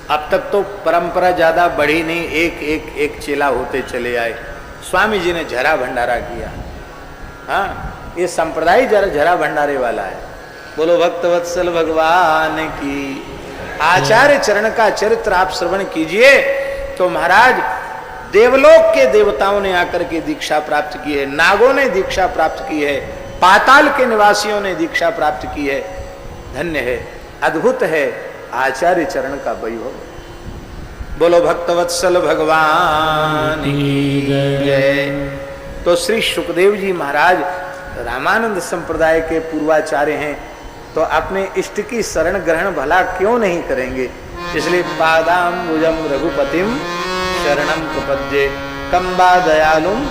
A: अब तक तो परंपरा ज्यादा बढ़ी नहीं, एक चेला होते चले आए। स्वामी जी ने झरा भंडारा किया। हाँ, ये संप्रदाय जरा झरा भंडारे वाला है। बोलो भक्तवत्सल भगवान की। आचार्य चरण का चरित्र आप श्रवण कीजिए तो महाराज देवलोक के देवताओं ने आकर के दीक्षा प्राप्त की है, नागों ने दीक्षा प्राप्त की है, पाताल के निवासियों ने दीक्षा प्राप्त की है। धन्य है, अद्भुत है आचार्य चरण का वैभव। बोलो भक्तवत्सल भगवान की जय। तो श्री सुखदेव जी महाराज रामानंद संप्रदाय के पूर्वाचार्य हैं, तो अपने इष्ट की शरण ग्रहण भला क्यों नहीं करेंगे? इसलिए पादाम्बुजम रघुपतिम शरणम प्रपद्ये कंबा दयालुम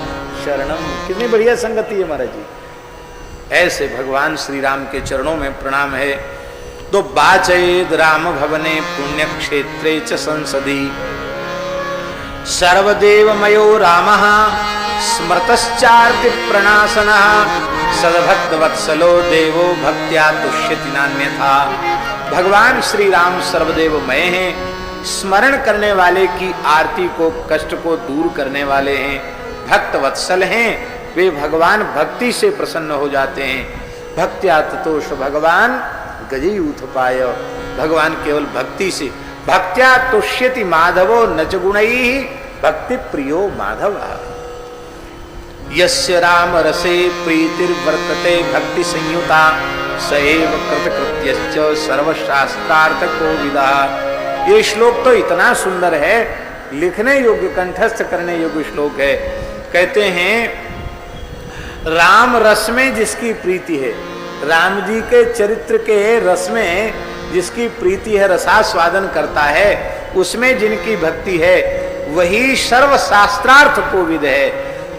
A: शरणम। कितनी बढ़िया संगति है महाराज जी। ऐसे भगवान श्री राम के चरणों में प्रणाम है। तो बाचेद राम भवने पुण्य क्षेत्रे च संसदि सर्वदेवमयो रामः स्मृतश्चार्ति प्रणासनः सद्भक्त वत्सलो देवो भक्त्या तुष्यति नान्यथा। भगवान श्री राम सर्वदेवमय हैं, स्मरण करने वाले की आरती को, कष्ट को दूर करने वाले हैं, भक्त वत्सल हैं, वे भगवान भक्ति से प्रसन्न हो जाते हैं। भक्त्या ततोष भगवान गजई उत्पाय। भगवान केवल भक्ति से, भक्त्या तुष्यति माधवो नच गुणैः भक्ति प्रियो माधव। यस्य राम रसे प्रीतिर्वर्तते भक्ति संयुता सएव कृतकृत्यश्च सर्वशास्त्रार्थ कोविदा। ये श्लोक तो इतना सुंदर है, लिखने योग्य, कंठस्थ करने योग्य श्लोक है। कहते हैं राम रस में जिसकी प्रीति है, राम जी के चरित्र के रस में जिसकी प्रीति है, रसास्वादन करता है, उसमें जिनकी भक्ति है, वही सर्वशास्त्रार्थ कोविद है,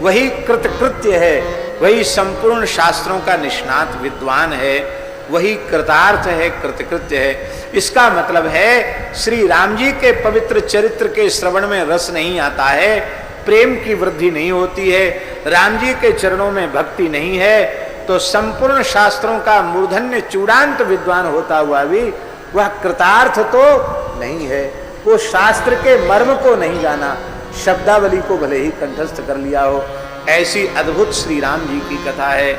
A: वही कृतकृत्य है, वही संपूर्ण शास्त्रों का निष्णात विद्वान है, वही कृतार्थ है, कृतकृत्य है। इसका मतलब है श्री राम जी के पवित्र चरित्र के श्रवण में रस नहीं आता है, प्रेम की वृद्धि नहीं होती है, राम जी के चरणों में भक्ति नहीं है, तो संपूर्ण शास्त्रों का मूर्धन्य चूड़ांत विद्वान होता हुआ भी वह कृतार्थ तो नहीं है। वो शास्त्र के मर्म को नहीं जाना, शब्दावली को भले ही कंठस्थ कर लिया हो। ऐसी अद्भुत श्री राम जी की कथा है।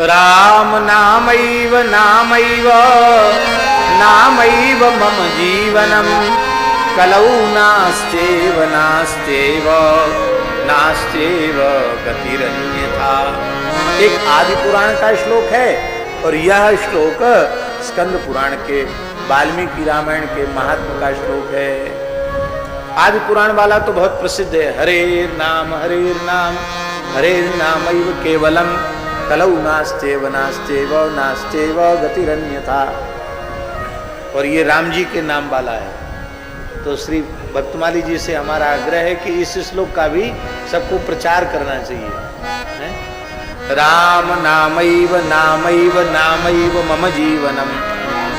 A: राम नामैव नामैव नामैव मम जीवनम कलौ नास्त्येव नास्त्येव नास्त्येव गतिरन्यथा। एक आदि पुराण का श्लोक है और यह श्लोक स्कंद पुराण के, वाल्मीकि रामायण के महात्म का श्लोक है। आदि पुराण वाला तो बहुत प्रसिद्ध है। हरे नाम हरेर नामैव केवलम कलौ नास्त्येव नास्त्येव नास्त्येव गतिरन्यथा। और ये राम जी के नाम वाला है। तो श्री भक्तमाली जी से हमारा आग्रह है कि इस श्लोक का भी सबको प्रचार करना चाहिए, है? राम नामैव नामैव नामैव मम जीवनम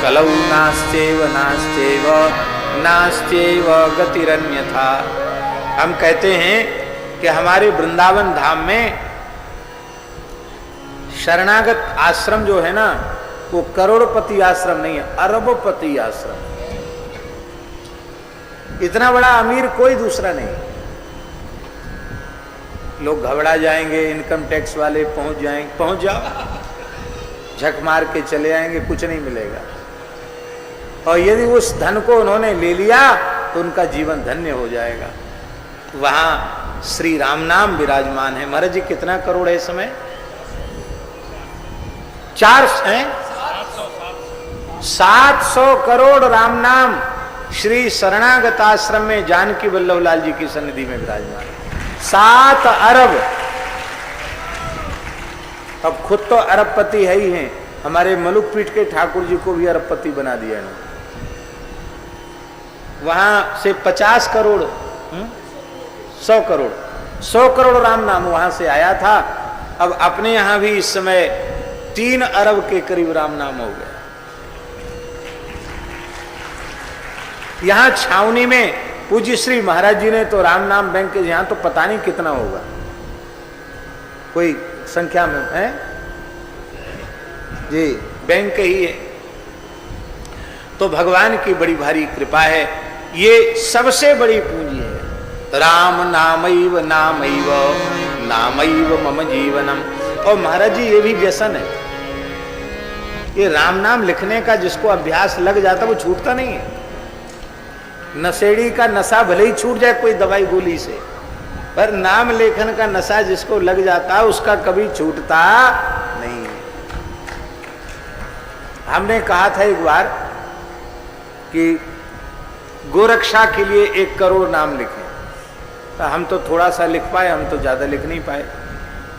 A: कलौ नास्त्येव नास्त्येव नास्त्येव गतिरन्यथा। हम कहते हैं कि हमारे वृंदावन धाम में शरणागत आश्रम जो है ना, वो करोड़पति आश्रम नहीं है, अरबपति आश्रम। इतना बड़ा अमीर कोई दूसरा नहीं। लोग घबरा जाएंगे, इनकम टैक्स वाले पहुंच जाओ, झक मार के चले आएंगे, कुछ नहीं मिलेगा। और यदि उस धन को उन्होंने ले लिया तो उनका जीवन धन्य हो जाएगा। वहां श्री राम नाम विराजमान है। महाराज जी कितना करोड़ है इस समय? 700 करोड़ राम नाम श्री शरणागत आश्रम में जानकी वल्लभ लाल जी की सन्निधि में विराजमान है। 7 अरब। अब खुद तो अरबपति है ही हैं, हमारे मलुक पीठ के ठाकुर जी को भी अरबपति बना दिया इन्होंने। वहां से 50 करोड़ 100 करोड़ राम नाम वहां से आया था। अब अपने यहां भी इस समय 3 अरब के करीब राम नाम हो गया। यहां छावनी में पूज्य श्री महाराज जी ने तो राम नाम बैंक के, यहां तो पता नहीं कितना होगा, कोई संख्या में है जी, बैंक ही है। तो भगवान की बड़ी भारी कृपा है। ये सबसे बड़ी पूंजी है। राम नामैव नामैव नामैव मम जीवनम। और महाराज जी ये भी व्यसन है, ये राम नाम लिखने का जिसको अभ्यास लग जाता वो छूटता नहीं है। नशेड़ी का नशा भले ही छूट जाए कोई दवाई गोली से, पर नाम लेखन का नशा जिसको लग जाता उसका कभी छूटता नहीं। हमने कहा था एक बार कि गोरक्षा के लिए 1 करोड़ नाम लिखें, तो हम तो थोड़ा सा लिख पाए, हम तो ज्यादा लिख नहीं पाए।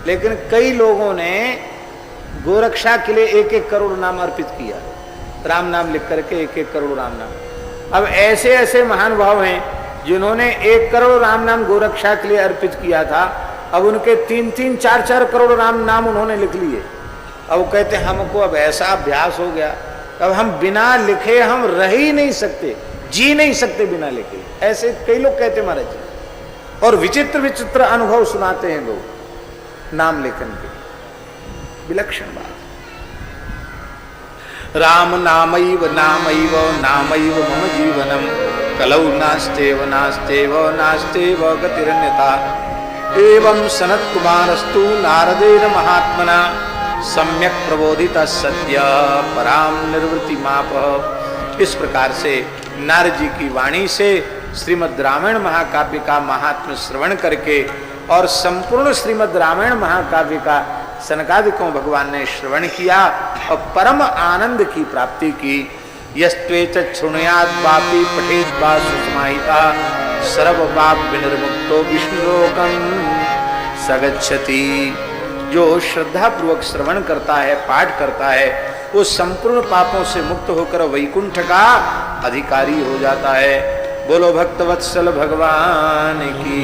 A: लेकिन कई लोगों ने गोरक्षा के लिए 1-1 करोड़ नाम अर्पित किया, राम नाम लिख करके 1-1 करोड़ राम नाम। अब ऐसे ऐसे महान भाव हैं जिन्होंने 1 करोड़ राम नाम गोरक्षा के लिए अर्पित किया था। अब उनके 3-3, 4-4 करोड़ राम नाम उन्होंने लिख लिए। अब वो कहते हमको अब ऐसा अभ्यास हो गया, अब हम बिना लिखे हम रह ही नहीं सकते, जी नहीं सकते बिना लिखे। ऐसे कई लोग कहते महाराज जी। और विचित्र विचित्र अनुभव सुनाते हैं लोग नाम लेखन के, विलक्षण बात। राम नामैव नामैव नामैव मम जीवनम कलौ नास्त्येव नास्त्येव नास्त्येव गतिरन्यथा। एवं सनत कुमारस्तु नारदेन महात्मना सम्यक प्रबोधित सत्य पराम निर्वृति माप। इस प्रकार से नारद जी की वाणी से श्रीमद् रामायण महाकाव्य का महात्म्य श्रवण करके और संपूर्ण श्रीमद् रामायण महाकाव्य का सनकादिकों भगवान ने श्रवण किया और परम आनंद की प्राप्ति की। यस्त्वेच शृणुयात् पापी पठेत् वा सुसमाहिता सर्व पाप विनिर्मुक्तो विष्णुलोकं सगच्छति। जो श्रद्धा पूर्वक श्रवण करता है, पाठ करता है, वो संपूर्ण पापों से मुक्त होकर वैकुंठ का अधिकारी हो जाता है। बोलो भक्तवत्सल भगवान की।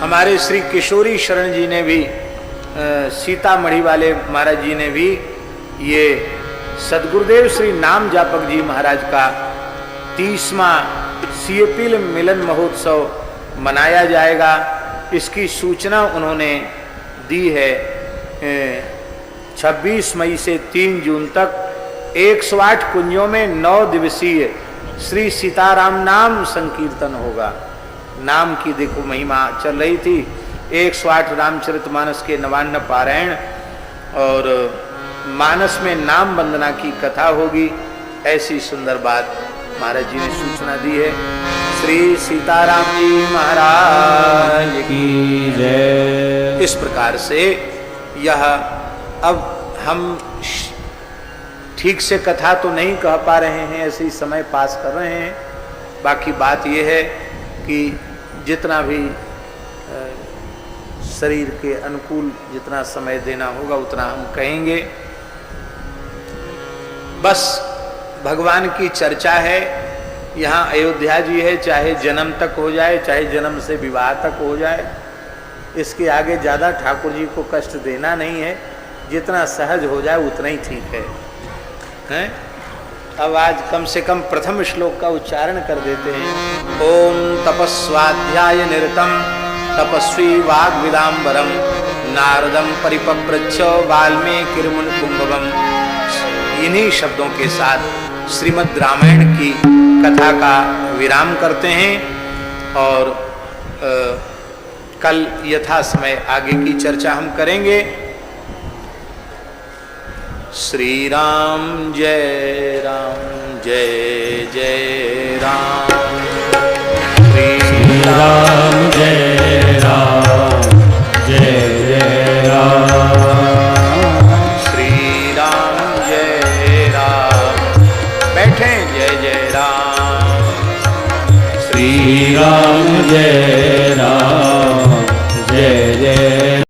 A: हमारे श्री किशोरी शरण जी ने भी, सीतामढ़ी वाले महाराज जी ने भी, ये सदगुरुदेव श्री नाम जापक जी महाराज का 30वां सीएपीएल मिलन महोत्सव मनाया जाएगा, इसकी सूचना उन्होंने दी है। 26 मई से 3 जून तक 108 कुंजों में 9 दिवसीय श्री सीताराम नाम संकीर्तन होगा। नाम की देखो महिमा चल रही थी। 108 रामचरितमानस के 99 पारायण और मानस में नाम वंदना की कथा होगी। ऐसी सुंदर बात महाराज जी ने सूचना दी है। श्री सीताराम जी महाराज की जय। इस प्रकार से यह, अब हम ठीक से कथा तो नहीं कह पा रहे हैं, ऐसे ही समय पास कर रहे हैं। बाकी बात यह है कि जितना भी शरीर के अनुकूल जितना समय देना होगा उतना हम कहेंगे। बस भगवान की चर्चा है। यहाँ अयोध्या जी है, चाहे जन्म तक हो जाए, चाहे जन्म से विवाह तक हो जाए, इसके आगे ज़्यादा ठाकुर जी को कष्ट देना नहीं है। जितना सहज हो जाए उतना ही ठीक है? अब आज कम से कम प्रथम श्लोक का उच्चारण कर देते हैं। ओम तपस्वाध्याय निरतम तपस्वी वाग्विदाम्बरम नारदम परिपप्रच्छ वाल्मीकिर्मुन कुंभवम। इन्हीं शब्दों के साथ श्रीमद् रामायण की कथा का विराम करते हैं और कल यथा समय आगे की चर्चा हम करेंगे। श्री राम जय जय राम। श्री राम जय जय राम। श्री राम जय राम। बैठे जय जय राम। श्री राम जय